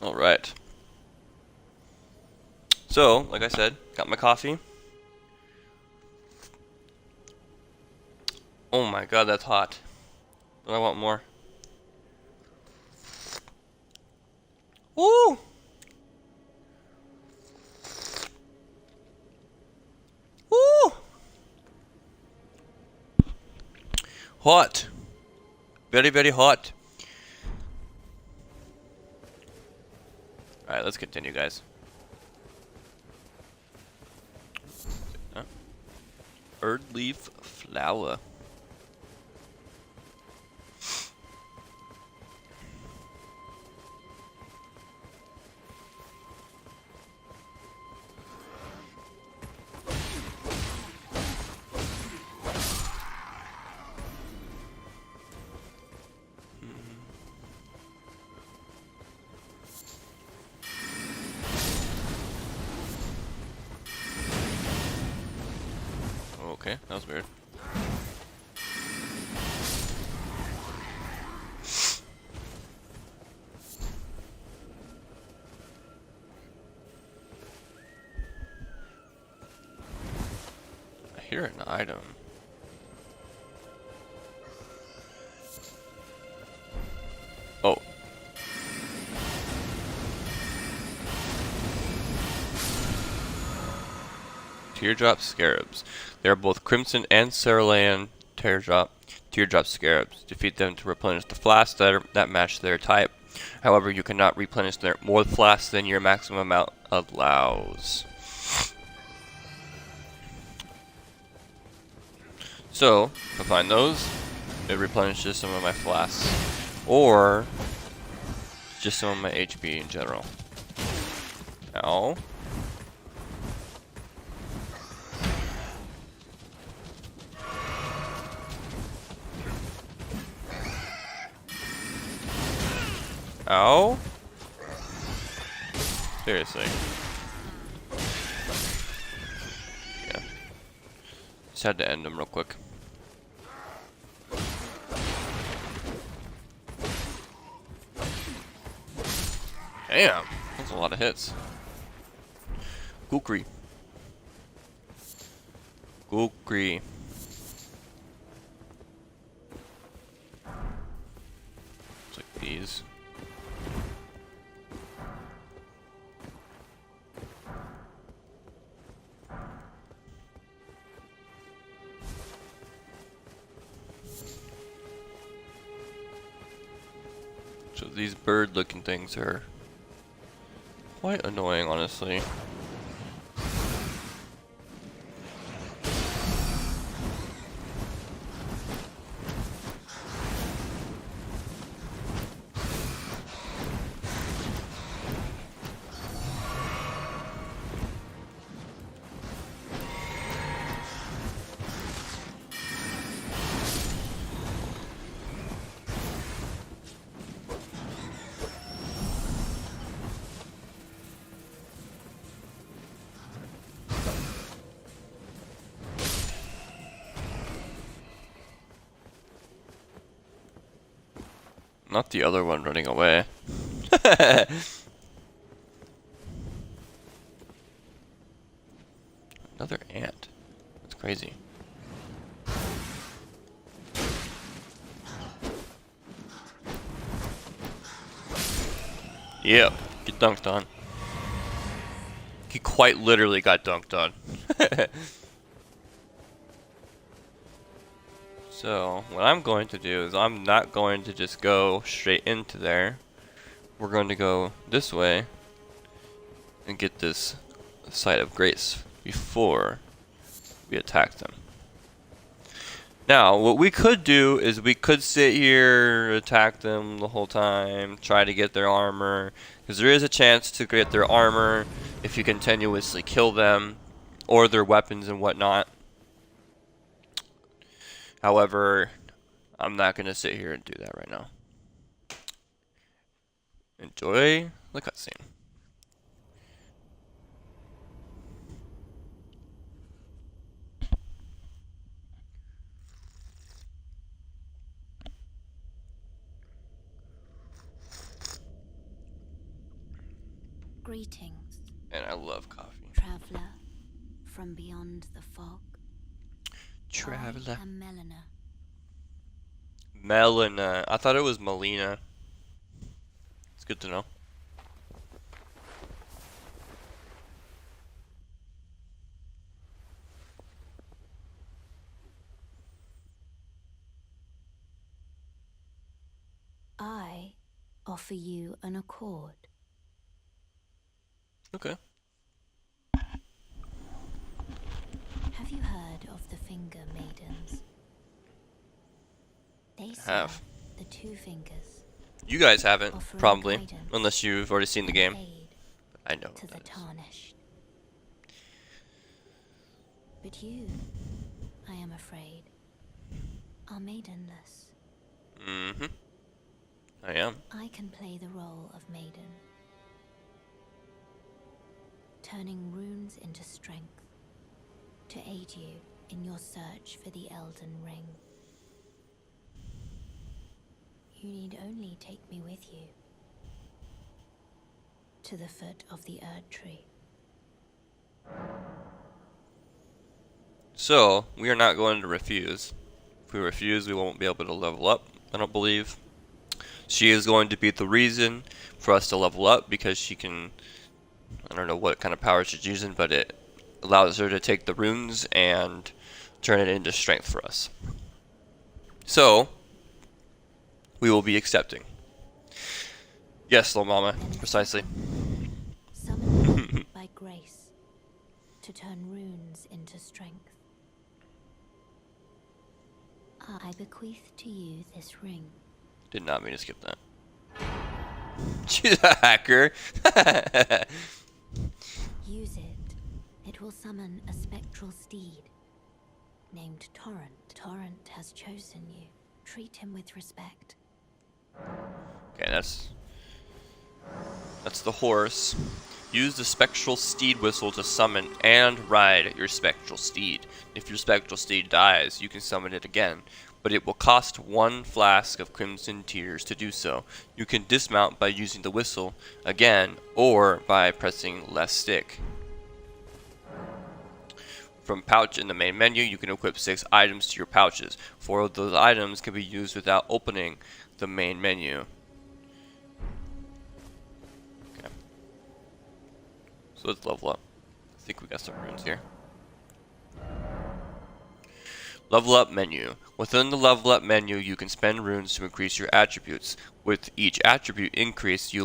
All right. So, like I said, got my coffee. Oh my god, that's hot. But I want more. Woo! Woo! Hot. Very, very hot. Alright, let's continue, guys. Bird leaf flower. Okay, that was weird. I hear an item. Oh. Teardrop scarabs. They are both crimson and cerulean teardrop scarabs. Defeat them to replenish the flasks that match their type. However, you cannot replenish more flasks than your maximum amount allows. So, if I find those, it replenishes some of my flasks. Or just some of my HP in general. Ow. Ow. Seriously. Yeah. Just had to end him real quick. Damn. That's a lot of hits. Kukri. Kukri. It's like these. So these bird-looking things are quite annoying, honestly. Not the other one running away. Another ant. That's crazy. Yep, get dunked on. He quite literally got dunked on. So, what I'm going to do is I'm not going to just go straight into there. We're going to go this way and get this site of grace before we attack them. Now, what we could do is we could sit here, attack them the whole time, try to get their armor, because there is a chance to get their armor if you continuously kill them, or their weapons and whatnot. However, I'm not going to sit here and do that right now. Enjoy the cutscene. Greetings, And I love coffee. traveler from beyond the fog. Traveler. I am Melina. Melina. I thought it was Melina. It's good to know. I offer you an accord. Okay. Have you heard of the Finger Maidens? They Have. serve the two fingers, You guys haven't, offering probably, guidance unless you've already seen the and game. aid I know to what the that is. tarnished. But you, I am afraid, are maidenless. Mm-hmm. I am. I can play the role of maiden, turning runes into strength to aid you in your search for the Elden Ring. You need only take me with you to the foot of the Erd Tree. So, we are not going to refuse. If we refuse, we won't be able to level up, I don't believe. She is going to be the reason for us to level up, because she can, I don't know what kind of power she's using, but it allows her to take the runes and turn it into strength for us. So, we will be accepting. Yes, little mama, precisely. Summoned by grace to turn runes into strength. I bequeath to you this ring. Did not mean to skip that. She's a hacker. Use it. It will summon a spectral steed named Torrent. Torrent has chosen you. Treat him with respect. Okay, that's the horse. Use the spectral steed whistle to summon and ride your spectral steed. If your spectral steed dies, you can summon it again, but it will cost 1 flask of crimson tears to do so. You can dismount by using the whistle again, or by pressing left stick. From pouch in the main menu, you can equip 6 items to your pouches. 4 of those items can be used without opening the main menu. Okay. So let's level up. I think we got some runes here. Level up menu. Within the level up menu, you can spend runes to increase your attributes. With each attribute increase, your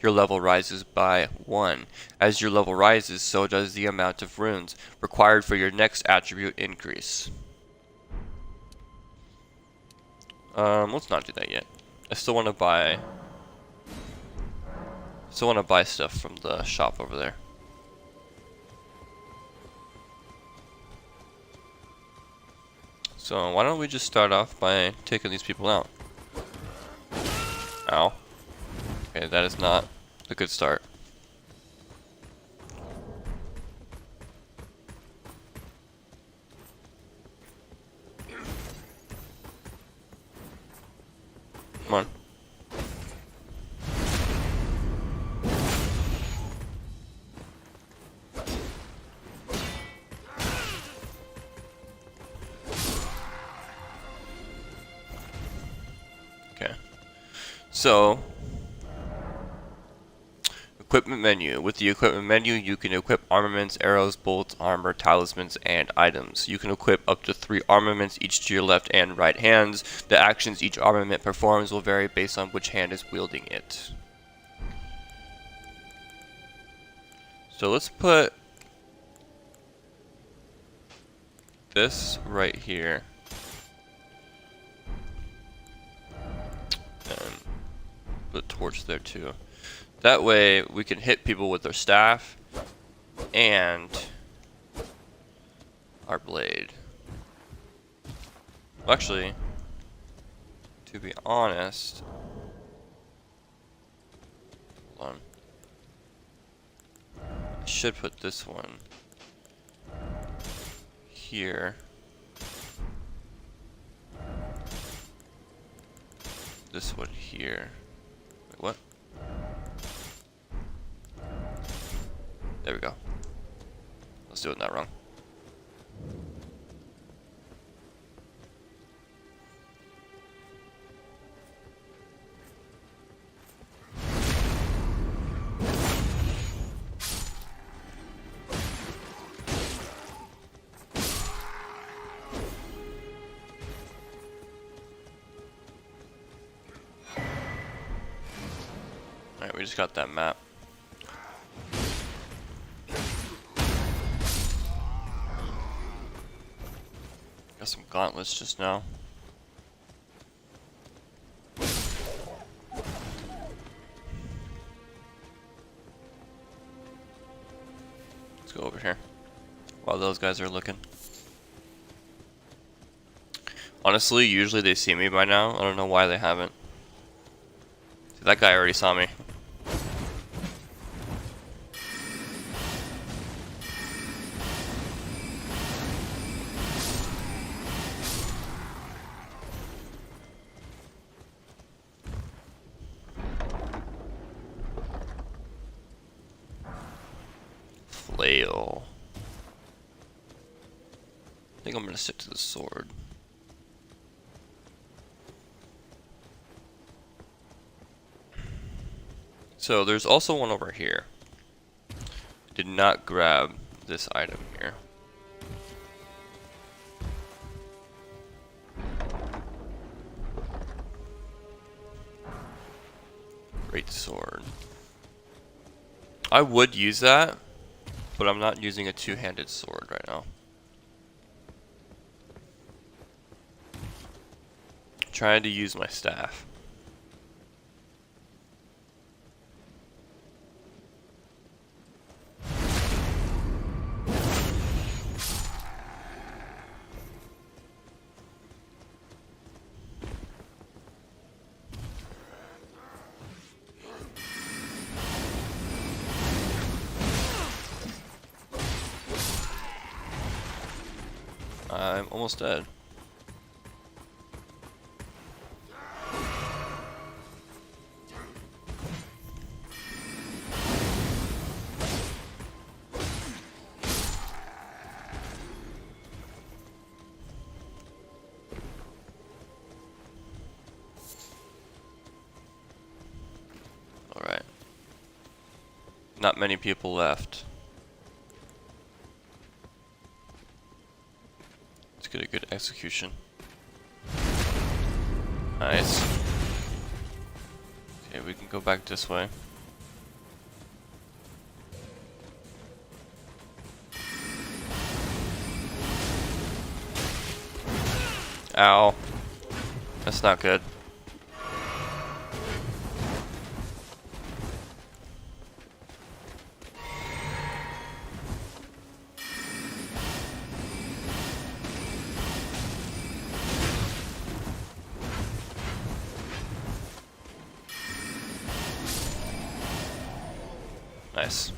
level rises by 1. As your level rises, so does the amount of runes required for your next attribute increase. Let's not do that yet. I still want to buy stuff from the shop over there. So why don't we just start off by taking these people out? Ow. Okay, that is not a good start. Come on. Okay. So Equipment menu. With the equipment menu, you can equip armaments, arrows, bolts, armor, talismans, and items. You can equip up to 3 armaments, each to your left and right hands. The actions each armament performs will vary based on which hand is wielding it. So let's put this right here. And put a torch there too. That way we can hit people with our staff and our blade. Actually, to be honest, hold on. I should put this one here. This one here. Wait, what? There we go. Let's do it not wrong. Alright, we just got that map. Got some gauntlets just now. Let's go over here while those guys are looking. Honestly, usually they see me by now. I don't know why they haven't. See, that guy already saw me. Flail. I think I'm gonna stick to the sword. So there's also one over here. Did not grab this item here. Great sword. I would use that, but I'm not using a two-handed sword right now. Trying to use my staff. I'm almost dead. All right. Not many people left. Get a good execution. Nice. Okay, we can go back this way. Ow. That's not good. Nice.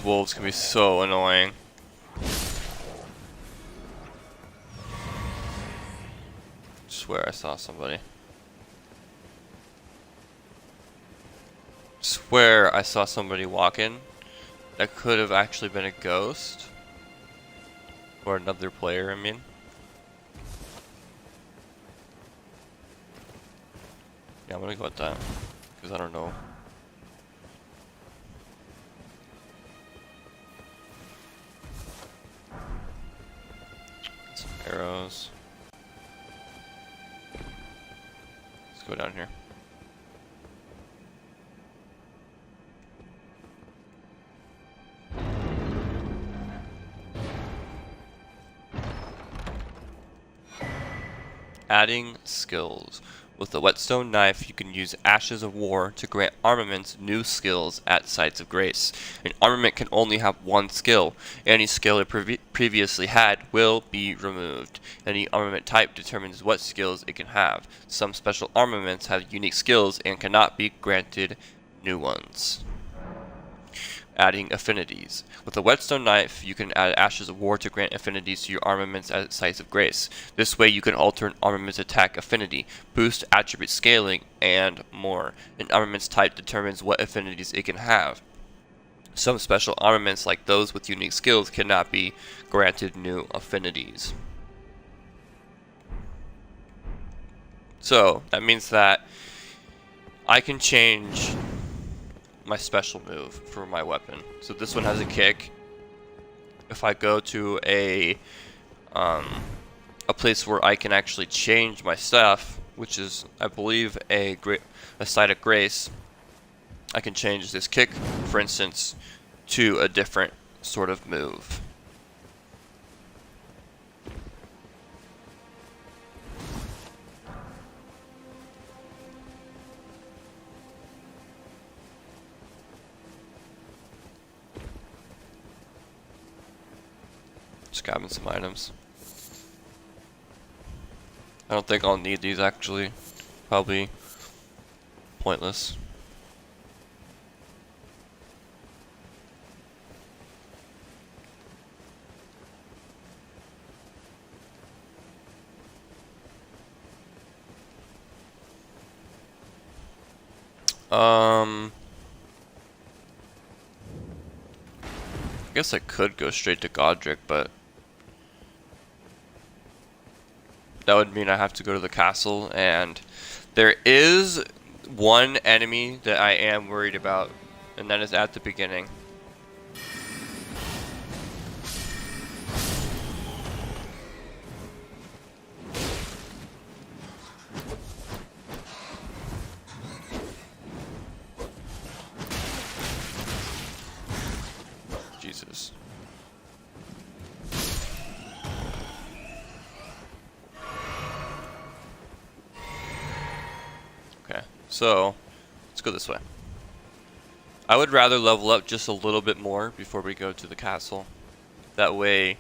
These wolves can be so annoying. Swear I saw somebody. Swear I saw somebody walking. That could have actually been a ghost. Or another player, I mean. Yeah, I'm gonna go with that. Because I don't know. Some arrows. Let's go down here. Adding skills. With the whetstone knife, you can use Ashes of War to grant armaments new skills at Sites of Grace. An armament can only have one skill. Any skill it previously had will be removed. Any armament type determines what skills it can have. Some special armaments have unique skills and cannot be granted new ones. Adding affinities. With a whetstone knife, you can add Ashes of War to grant affinities to your armaments at Sites of Grace. This way you can alter an armament's attack affinity, boost attribute scaling, and more. An armament's type determines what affinities it can have. Some special armaments, like those with unique skills, cannot be granted new affinities. So, that means that I can change my special move for my weapon. So this one has a kick. If I go to a place where I can actually change my stuff, which is, I believe, a Site of Grace, I can change this kick, for instance, to a different sort of move. Just grabbing some items. I don't think I'll need these actually. Probably pointless. I guess I could go straight to Godric, but that would mean I have to go to the castle, and there is one enemy that I am worried about, and that is at the beginning. Jesus. Okay, so let's go this way. I would rather level up just a little bit more before we go to the castle. That way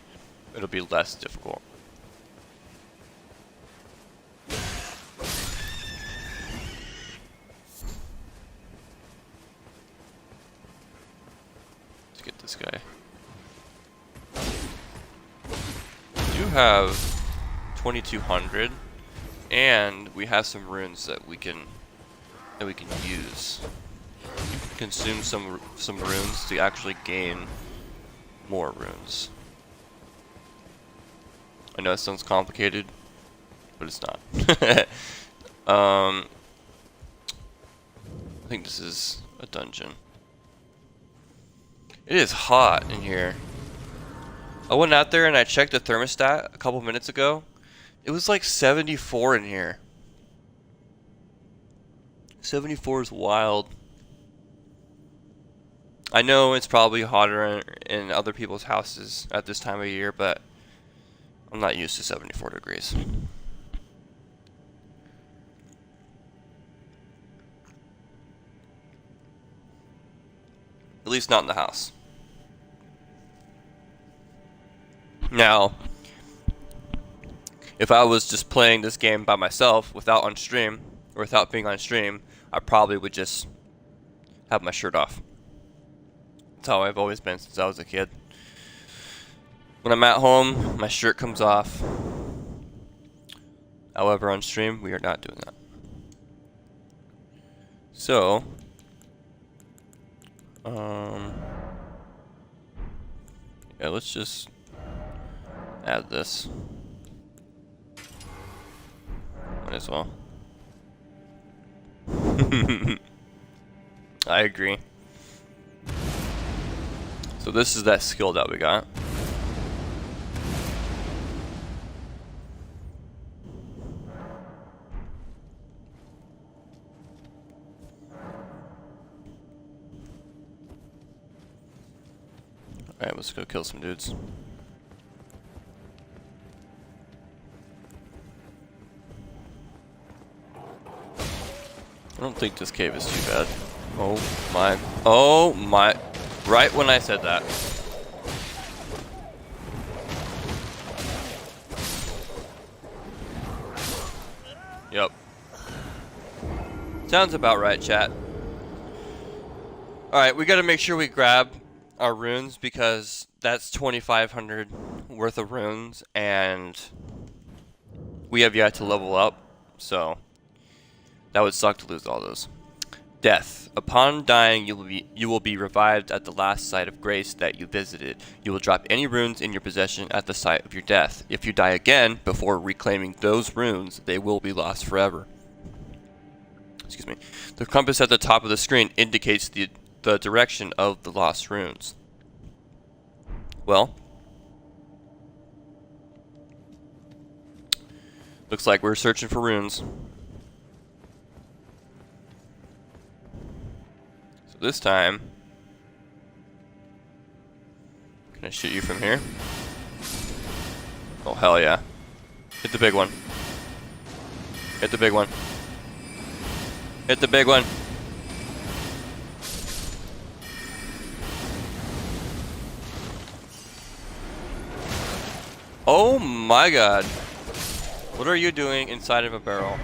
it'll be less difficult. Let's get this guy. We do have 2200, and we have some runes that we can use. Consume some runes to actually gain more runes. I know it sounds complicated, but it's not. I think this is a dungeon. It is hot in here. I went out there and I checked the thermostat a couple minutes ago. It was like 74 in here. 74 is wild. I know it's probably hotter in other people's houses at this time of year, but I'm not used to 74 degrees. At least not in the house. Now, if I was just playing this game by myself without on stream, or without being on stream, I probably would just have my shirt off. That's how I've always been since I was a kid. When I'm at home, my shirt comes off. However, on stream, we are not doing that. So, yeah, let's just add this. Might as well. I agree. So this is that skill that we got. Alright, let's go kill some dudes. I don't think this cave is too bad. Oh my. Oh my. Right when I said that. Yep. Sounds about right, chat. Alright, we gotta make sure we grab our runes because that's 2,500 worth of runes and we have yet to level up, so that would suck to lose all those. Death. Upon dying, you will be revived at the last site of grace that you visited. You will drop any runes in your possession at the site of your death. If you die again before reclaiming those runes, they will be lost forever. Excuse me. The compass at the top of the screen indicates the direction of the lost runes. Well, looks like we're searching for runes. So this time, can I shoot you from here? Oh, hell yeah. Hit the big one. Hit the big one. Hit the big one. Oh my god. What are you doing inside of a barrel?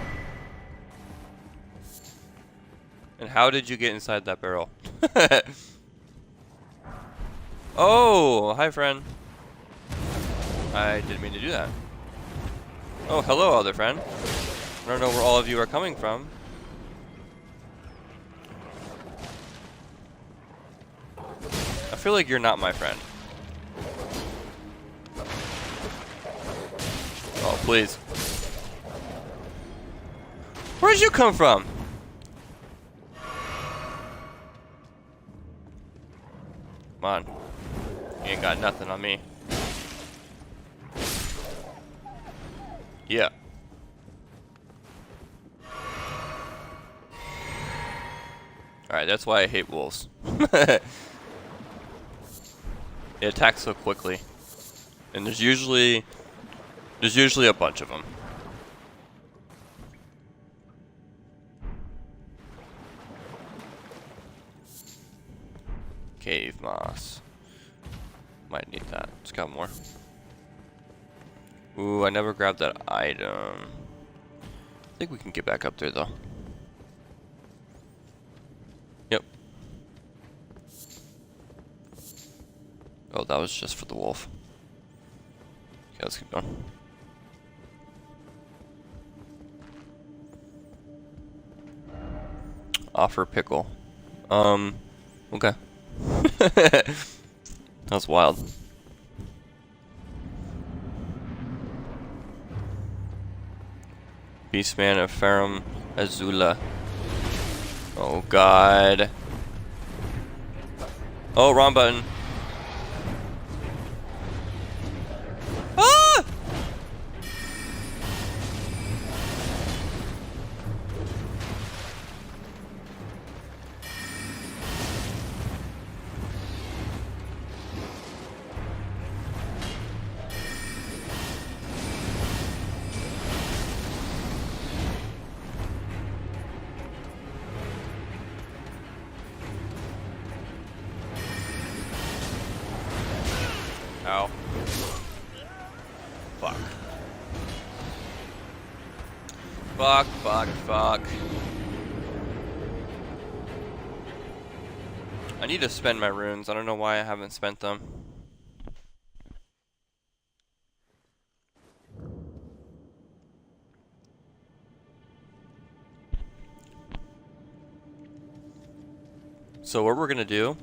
And how did you get inside that barrel? Oh, hi friend. I didn't mean to do that. Oh, hello other friend. I don't know where all of you are coming from. I feel like you're not my friend. Oh, please. Where'd you come from? Come on. You ain't got nothing on me. Yeah. Alright, that's why I hate wolves. They attack so quickly. And there's usually a bunch of them. Cave moss. Might need that. Let's got more. Ooh, I never grabbed that item. I think we can get back up there though. Yep. Oh, that was just for the wolf. Okay, let's keep going. Offer pickle. Okay. That was wild. Beastman of Farum Azula. Oh god. Oh, wrong button. Ah! Ow. Fuck. Fuck, fuck, fuck. I need to spend my runes. I don't know why I haven't spent them. So what we're gonna do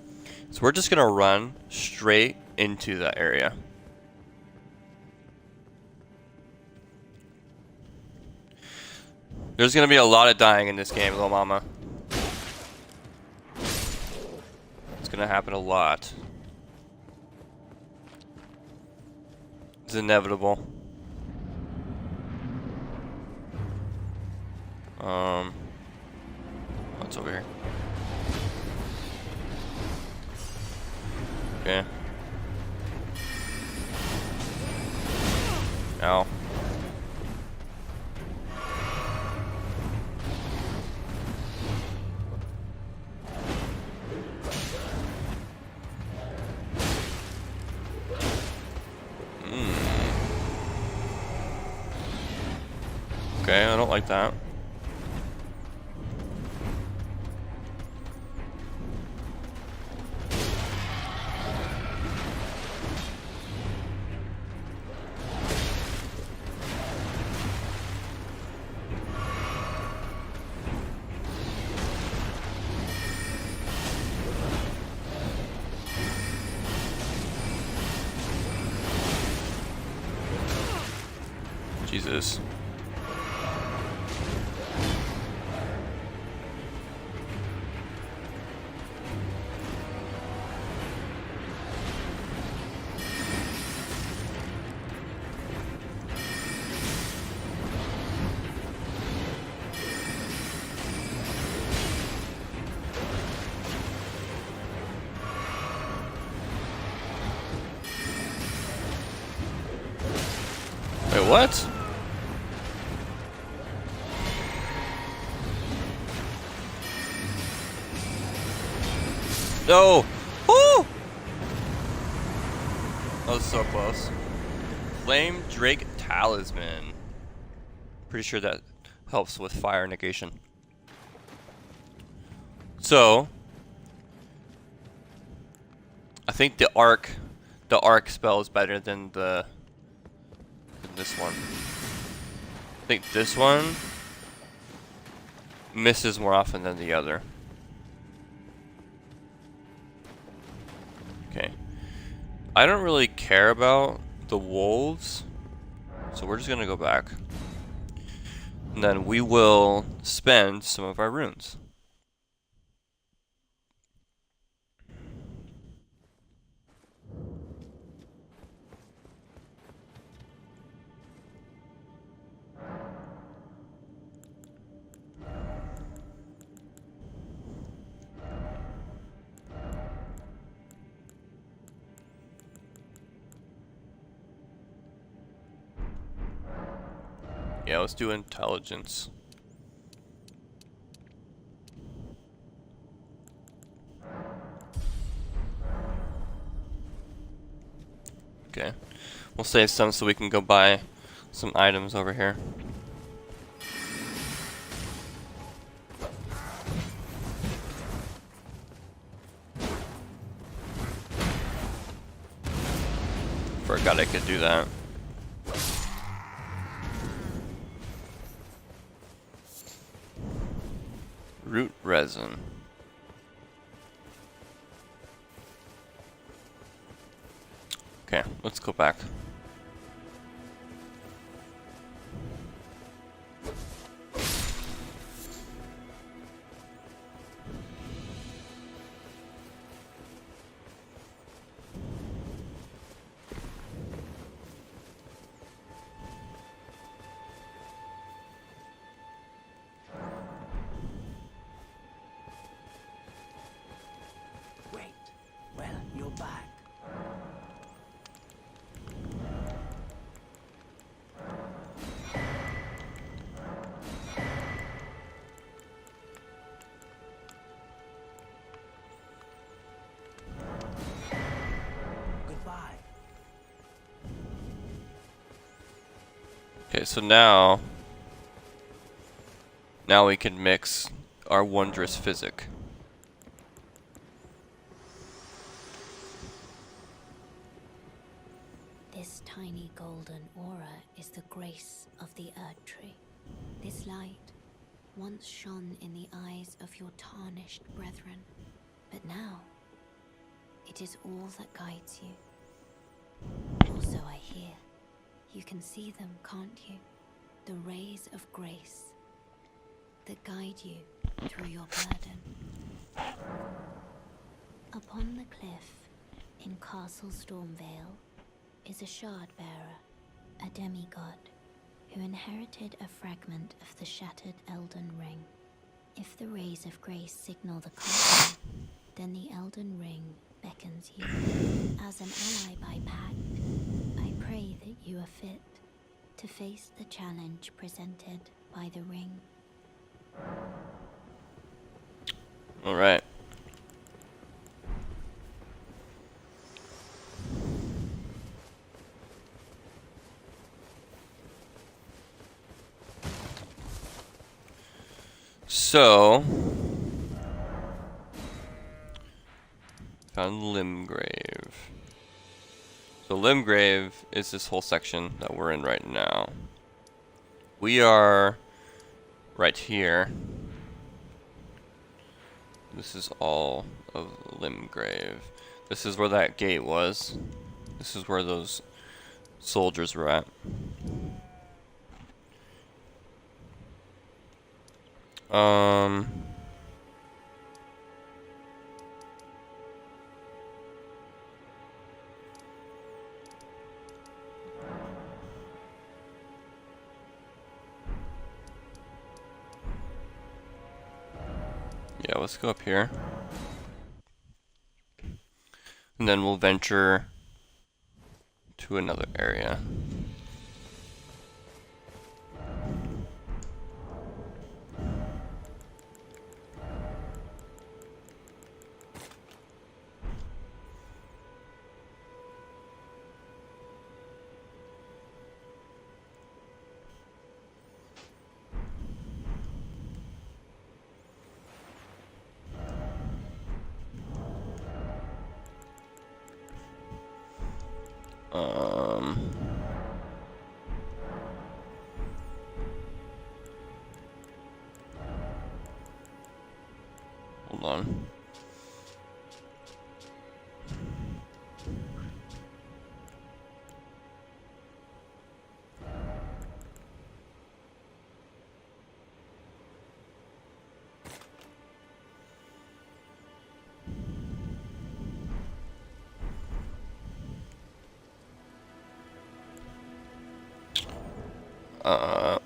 is we're just gonna run straight into that area. There's gonna be a lot of dying in this game, little mama. It's gonna happen a lot. It's inevitable. What's over here? Okay. Ow. Okay, I don't like that. Jesus. Wait, what? No! Woo! That was so close. Flame Drake Talisman. Pretty sure that helps with fire negation. So, I think the arc spell is better than this one. I think this one misses more often than the other. Okay. I don't really care about the wolves, so we're just gonna go back. And then we will spend some of our runes. Yeah, let's do intelligence. Okay. We'll save some so we can go buy some items over here. Forgot I could do that. Root resin. Okay, let's go back. Wait. Well, you're back. Goodbye. Okay, so now we can mix our wondrous physic. tiny golden aura is the grace of the Erd Tree. This light once shone in the eyes of your tarnished brethren, but now it is all that guides you. Also, I hear you can see them, can't you? The rays of grace that guide you through your burden. Upon the cliff in Castle Stormvale is a shard bearer, a demigod, who inherited a fragment of the shattered Elden Ring. If the rays of grace signal the castle, then the Elden Ring beckons you. As an ally by pact, I pray that you are fit to face the challenge presented by the ring. All right. So, found Limgrave. So Limgrave is this whole section that we're in right now. We are right here. This is all of Limgrave. This is where that gate was. This is where those soldiers were at. Yeah, let's go up here. And then we'll venture to another area. Hold on.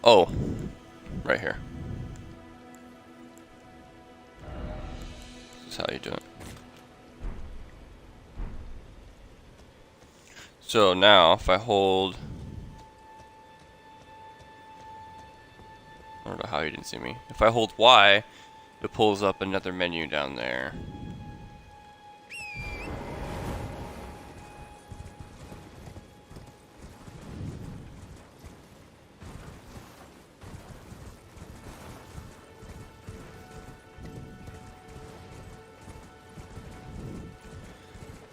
Oh, right here. This is how you do it. So now, if I hold, I don't know how you didn't see me. If I hold Y, it pulls up another menu down there.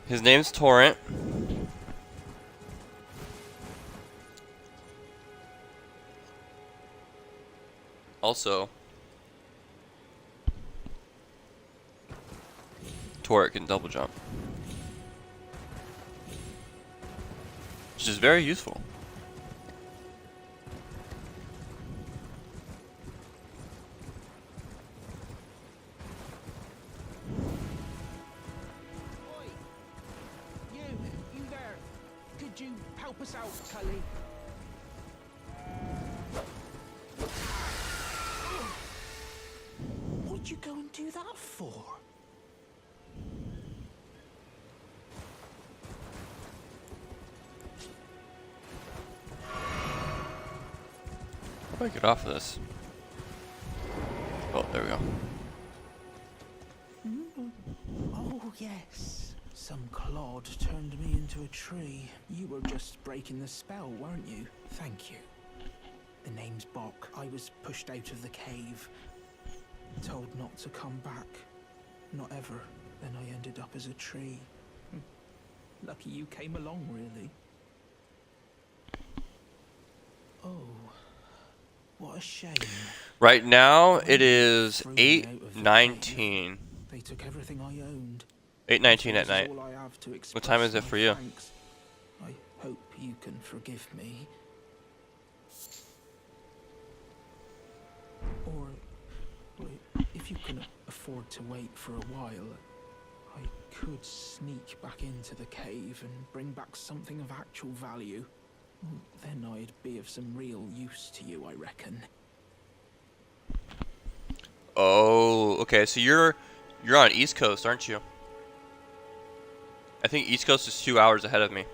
His name's Torrent. Also, Torrent can double jump, which is very useful. You there? Could you help us out, Cully? What'd you go and do that for? How do I get off of this? Oh, there we go. Oh, yes. Some clod turned me into a tree. You were just breaking the spell, weren't you? Thank you. The name's Bok. I was pushed out of the cave. Told not to come back. Not ever. Then I ended up as a tree. Lucky you came along, really. Oh, what a shame. Right now it is Threw me out of the 8:19. cave. They took everything I owned. 8:19 at This is night. all I have to What time express is it my for you? thanks. I hope you can forgive me. Or if you can afford to wait for a while, I could sneak back into the cave and bring back something of actual value. Then I'd be of some real use to you, I reckon. Oh, okay. So you're on East Coast, aren't you? I think East Coast is 2 hours ahead of me.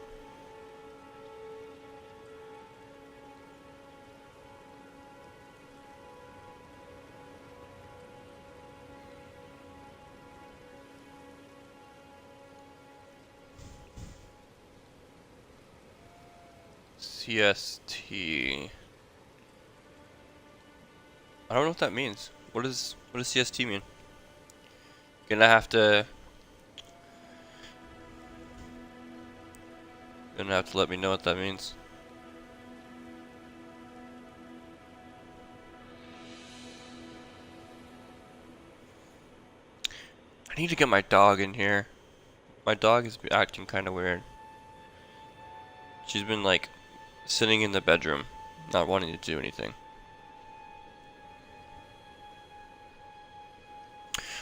CST. I don't know what that means. What does CST mean? Gonna have to let me know what that means. I need to get my dog in here. My dog is acting kind of weird. She's been like sitting in the bedroom, not wanting to do anything.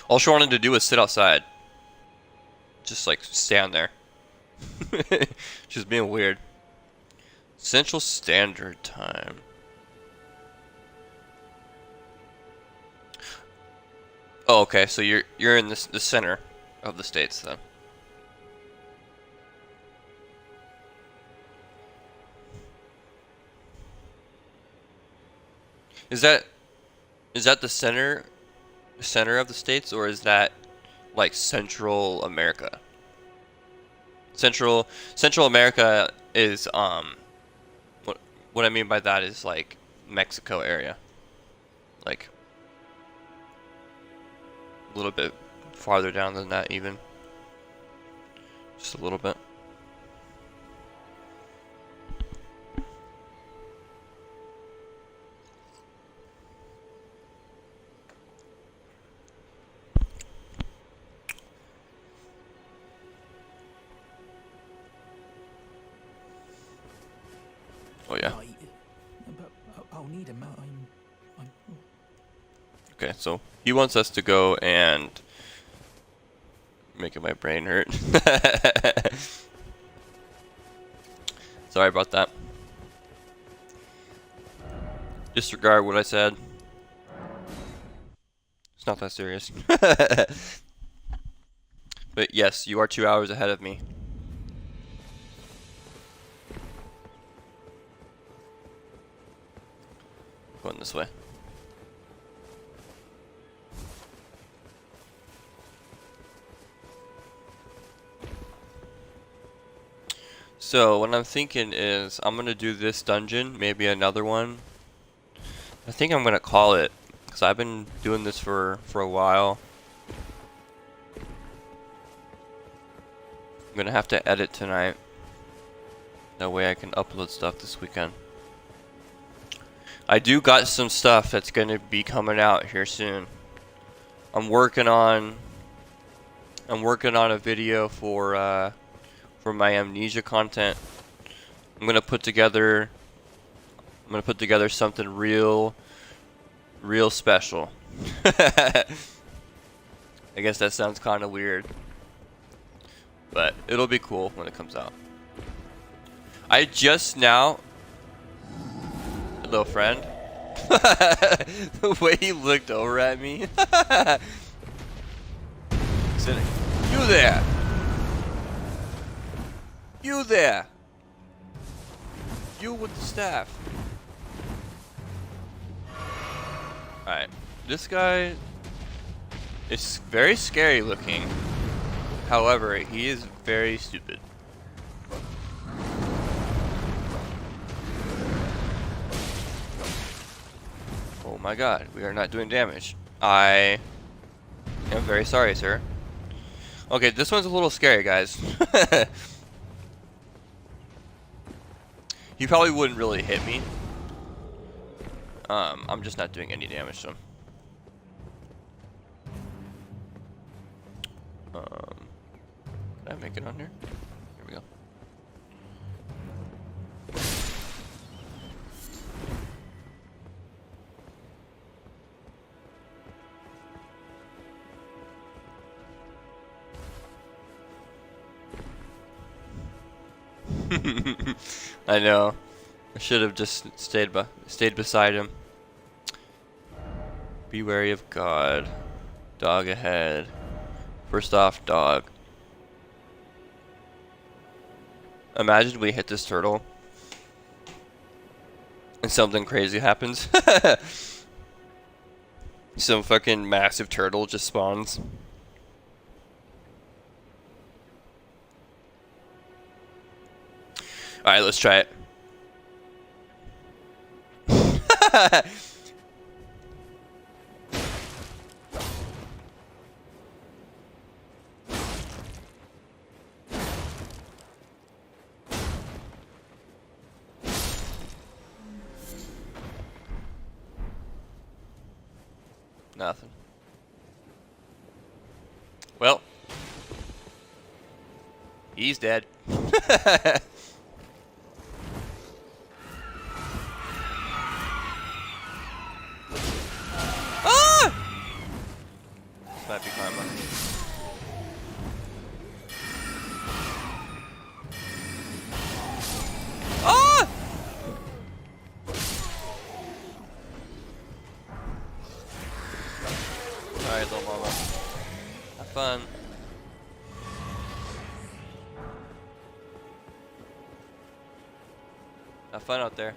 All she wanted to do was sit outside. Just like stand there. She's being weird. Central Standard Time. Oh, okay. So you're in the center of the states then. Is that the center of the states, or is that like Central America? Central America is what I mean by that is like Mexico area. Like a little bit farther down than that even. Just a little bit. Oh yeah. Right. But I'll need him. I'm Okay, so he wants us to go and making my brain hurt. Sorry about that. Disregard what I said. It's not that serious. But yes, you are 2 hours ahead of me. Going this way. So what I'm thinking is I'm gonna do this dungeon, maybe another one. I think I'm gonna call it, because I've been doing this for a while. I'm gonna have to edit tonight. That way I can upload stuff this weekend. I do got some stuff that's gonna be coming out here soon. I'm working on a video for my amnesia content. I'm gonna put together something real special. I guess that sounds kind of weird, but it'll be cool when it comes out. I just now, hello friend. The way he looked over at me. Sitting. You there. You there. You with the staff. Alright. This guy is very scary looking. However, he is very stupid. Oh my god, we are not doing damage. I am very sorry, sir. Okay, this one's a little scary, guys. He probably wouldn't really hit me, I'm just not doing any damage to him. Can I make it on here? Here we go. I know. I should have just stayed beside him. Be wary of God. Dog ahead. First off, dog. Imagine we hit this turtle and something crazy happens. Some fucking massive turtle just spawns. Alright, let's try it. Nothing. Well, he's dead. Ah! This might be karma. Ah! Alright, little mama. Have fun. Have fun out there.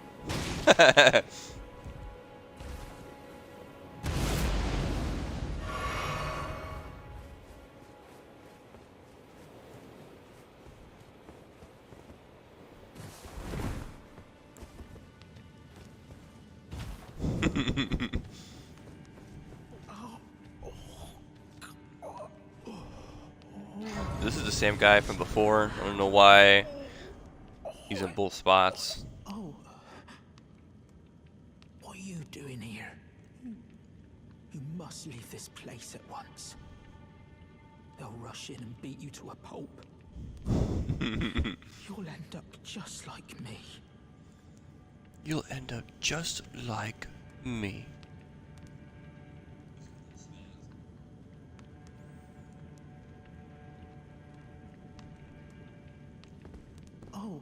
This is the same guy from before. I don't know why he's in both spots. Oh. What are you doing here? You must leave this place at once. They'll rush in and beat you to a pulp. You'll end up just like me. You'll end up just like me. Oh.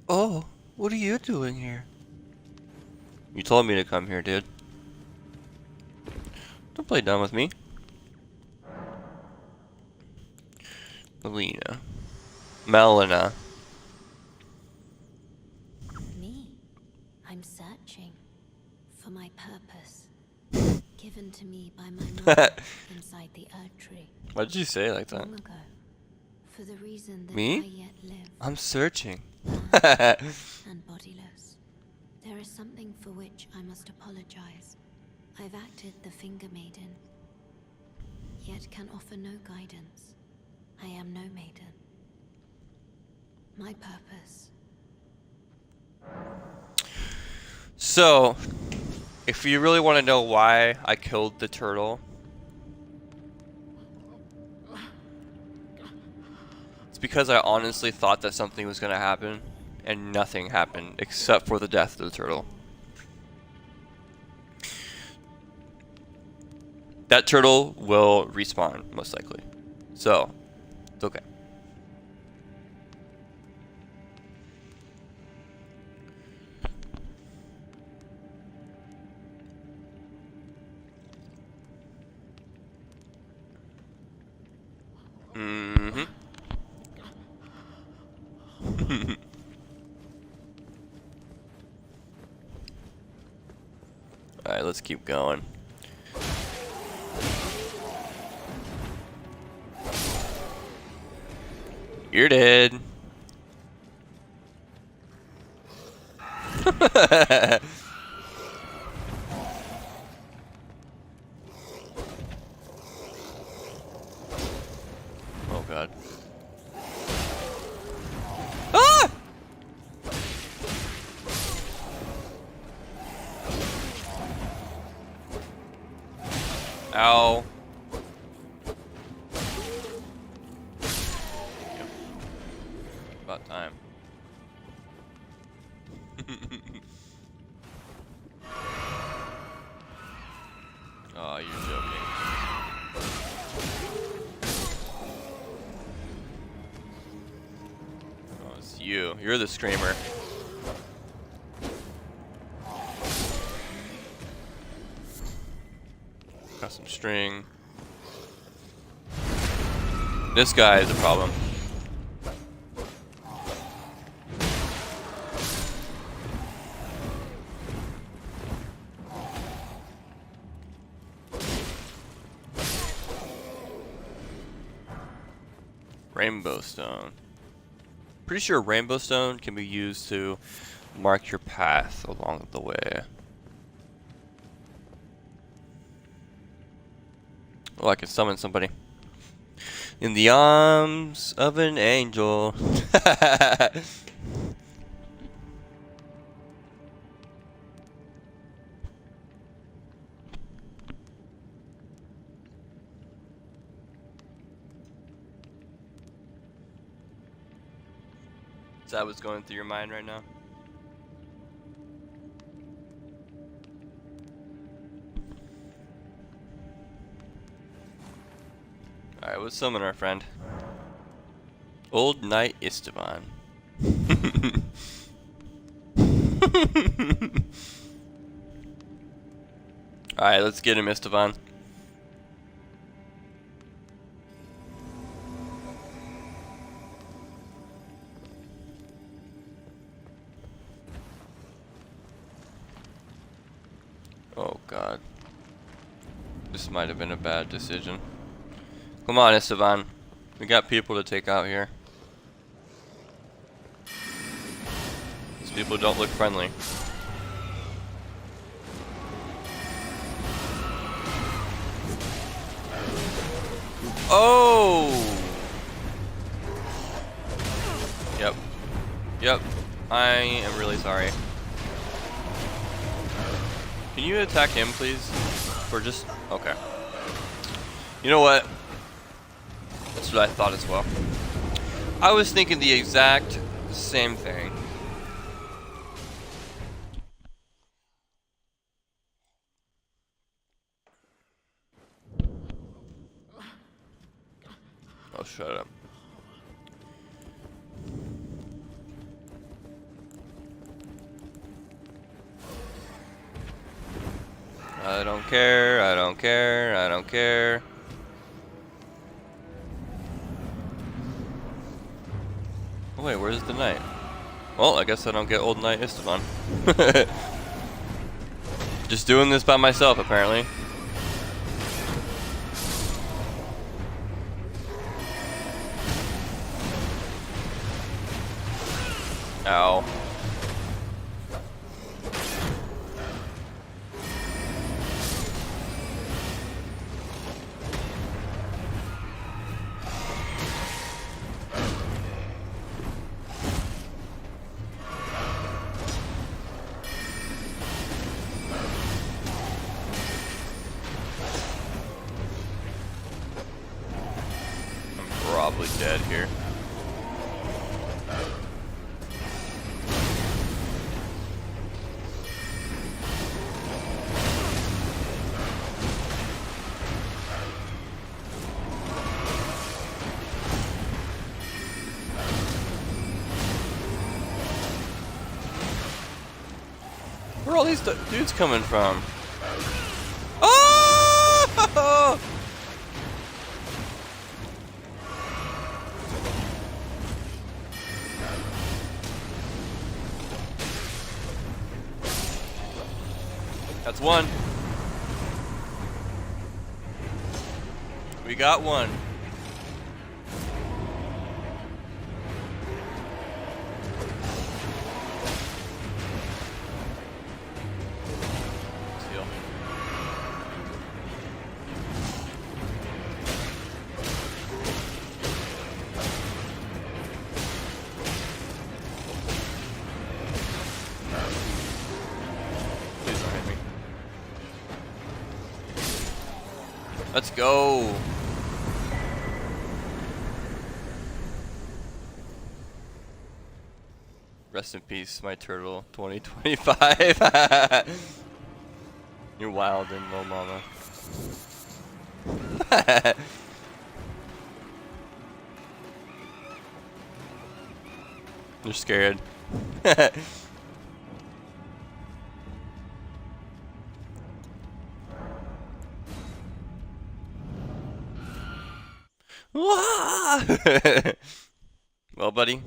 Oh, what are you doing here? You told me to come here, dude. Don't play dumb with me. Melina. Me? I'm searching for my purpose, given to me by my mother inside the Erd Tree Why did you say it like that? long ago, for the reason that Me? I yet live. I'm searching. And bodiless. There is something for which I must apologize. I've acted the Finger Maiden, yet can offer no guidance. I am no maiden. My purpose. So, if you really want to know why I killed the turtle, it's because I honestly thought that something was going to happen, and nothing happened except for the death of the turtle. That turtle will respawn, most likely. So, it's okay. Mm-hmm. Alright, let's keep going. You're dead. Oh god. Ah! Ow. About time. Oh, you're joking. Oh, it's you. You're the screamer. Got some string. This guy is a problem. Rainbow stone. Pretty sure rainbow stone can be used to mark your path along the way. Oh, I can summon somebody. In the arms of an angel. Is that what's going through your mind right now? Alright, let's summon our friend. Old Knight Esteban. Alright, let's get him, Esteban. Oh god. This might have been a bad decision. Come on, Esteban. We got people to take out here. These people don't look friendly. Oh! Yep. Yep. I am really sorry. Can you attack him, please? Or just... okay. You know what? That's what I thought as well. I was thinking the exact same thing. Oh, shut up. I don't care, I don't care, I don't care. Oh, wait, where's the knight? Well, I guess I don't get Old Knight Esteban. Just doing this by myself, apparently. Ow. Probably dead here. Where are all these dudes coming from? Oh! That's one. We got one. Heal. Please don't hit me. Let's go. Rest in peace, my turtle. 2025. You're wild and low, mama. You're scared. Well, buddy,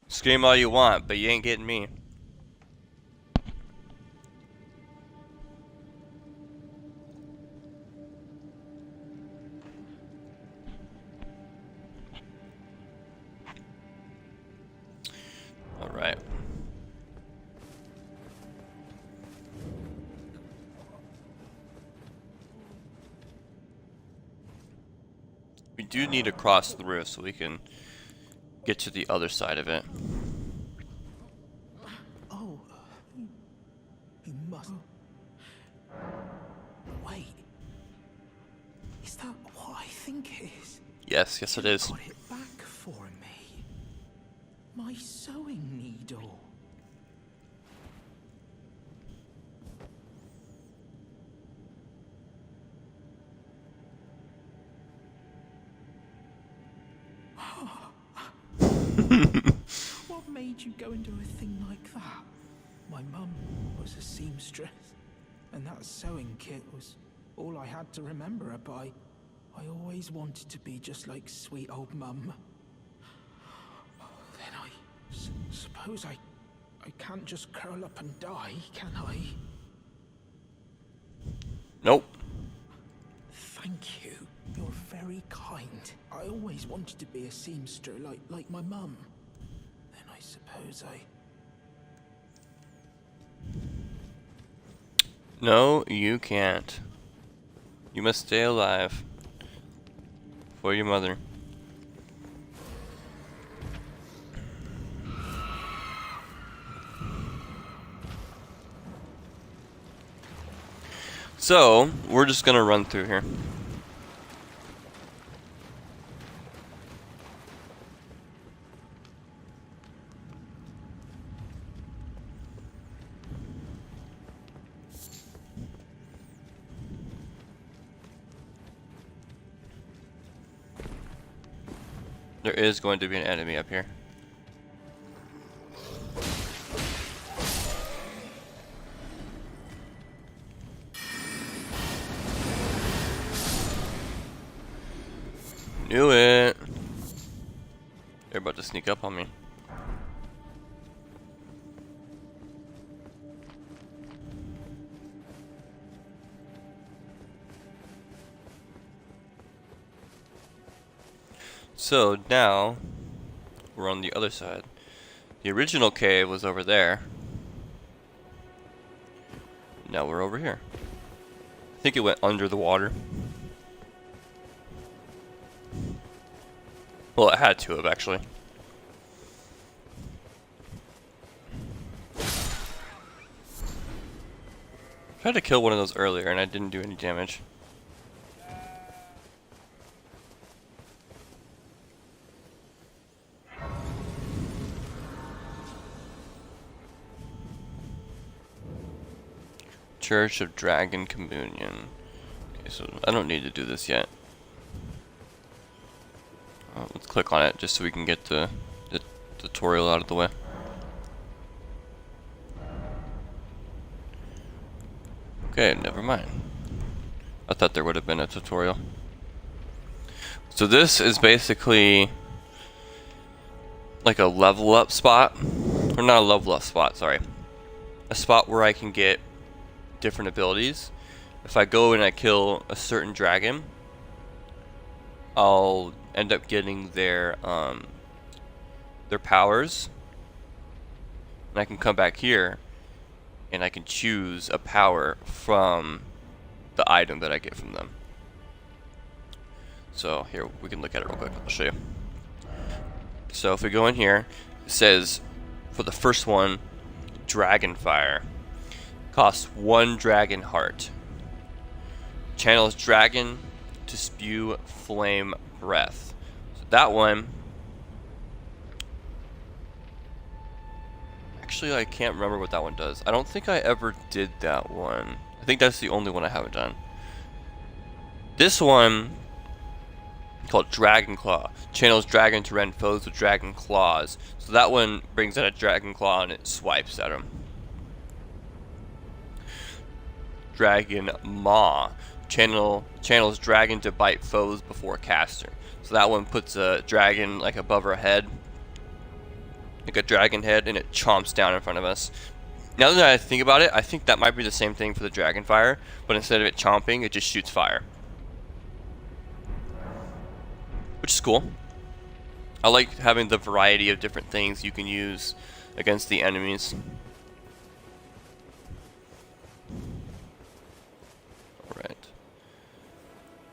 scream all you want, but you ain't getting me. All right. We do need to cross through so we can get to the other side of it. Oh, you must. Wait. Is that what I think it is? Yes, yes it is. Put it back for me. My sewing needle. What made you go and do a thing like that? My mum was a seamstress, and that sewing kit was all I had to remember her by. I always wanted to be just like sweet old mum. Then I suppose I can't just curl up and die, can I? Nope. Thank you. You're very kind. I always wanted to be a seamster like my mum. Then I suppose I... No, you can't. You must stay alive. For your mother. So, we're just gonna run through here. There is going to be an enemy up here. Knew it. They're about to sneak up on me. So now we're on the other side. The original cave was over there. Now we're over here. I think it went under the water. Well, it had to have actually. Tried to kill one of those earlier and I didn't do any damage. Church of Dragon Communion. Okay, so I don't need to do this yet. Let's click on it just so we can get the tutorial out of the way. Okay, never mind. I thought there would have been a tutorial. So this is basically like a level up spot. Or not a level up spot, sorry. A spot where I can get different abilities. If I go and I kill a certain dragon, I'll end up getting their powers, and I can come back here and I can choose a power from the item that I get from them. So here, we can look at it real quick. I'll show you. So if we go in here, it says for the first one, Dragon Fire. Costs 1 dragon heart. channels dragon to spew flame breath. So that one, actually I can't remember what that one does. I don't think I ever did that one. I think that's the only one I haven't done. This one, called Dragon Claw, channels dragon to rend foes with dragon claws. So that one brings out a dragon claw and it swipes at them. Dragon Maw, channels dragon to bite foes before caster. So that one puts a dragon like above her head, like a dragon head, and it chomps down in front of us. Now that I think about it, I think that might be the same thing for the dragon fire, but instead of it chomping, it just shoots fire, which is cool. I like having the variety of different things you can use against the enemies. Alright.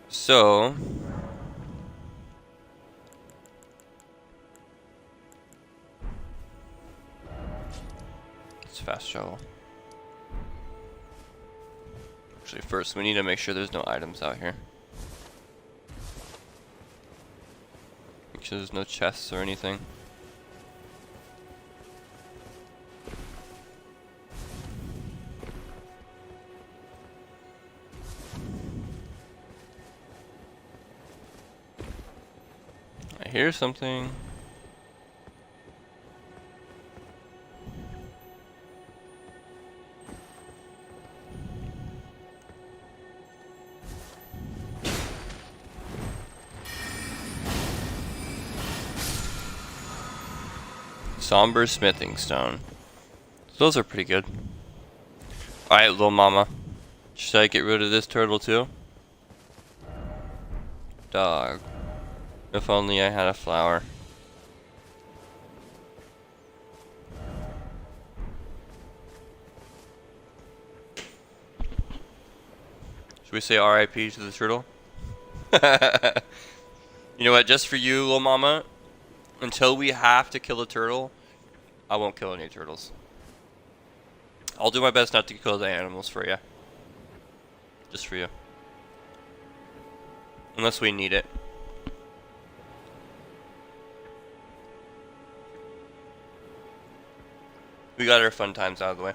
So, let's fast travel. Actually, first we need to make sure there's no items out here. Make sure there's no chests or anything. I hear something. Somber smithing stone. Those are pretty good. Alright, little mama. Should I get rid of this turtle too? Dog. If only I had a flower. Should we say RIP to the turtle? You know what, just for you, little mama, until we have to kill a turtle, I won't kill any turtles. I'll do my best not to kill the animals for you. Just for you. Unless we need it. We got our fun times out of the way.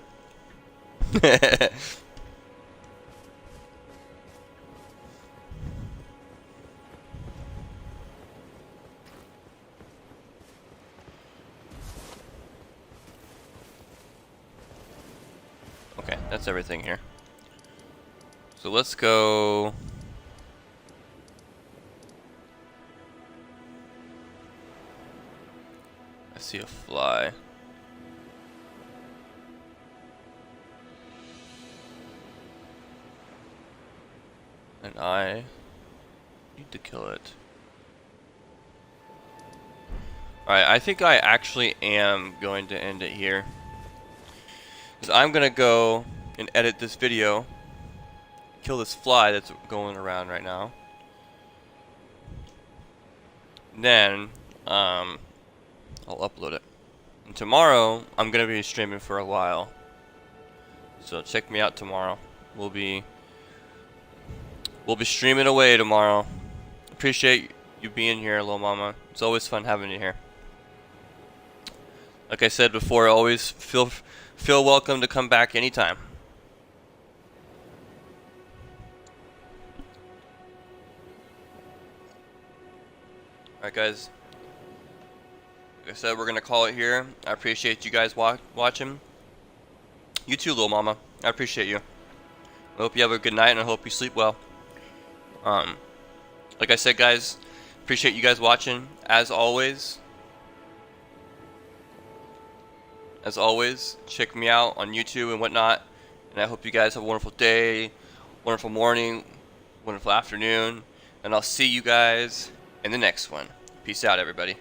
Okay, that's everything here. So let's go. I see a fly. And I need to kill it. Alright, I think I actually am going to end it here. Because I'm going to go and edit this video. Kill this fly that's going around right now. Then, I'll upload it. And tomorrow, I'm going to be streaming for a while. So check me out tomorrow. We'll be streaming away tomorrow. Appreciate you being here, little mama. It's always fun having you here. Like I said before, always feel welcome to come back anytime. Alright guys, like I said, we're gonna call it here. I appreciate you guys watching. You too, little mama. I appreciate you. I hope you have a good night and I hope you sleep well. Like I said guys, appreciate you guys watching. As always, check me out on YouTube and whatnot. And I hope you guys have a wonderful day, wonderful morning, wonderful afternoon. And I'll see you guys in the next one. Peace out, everybody.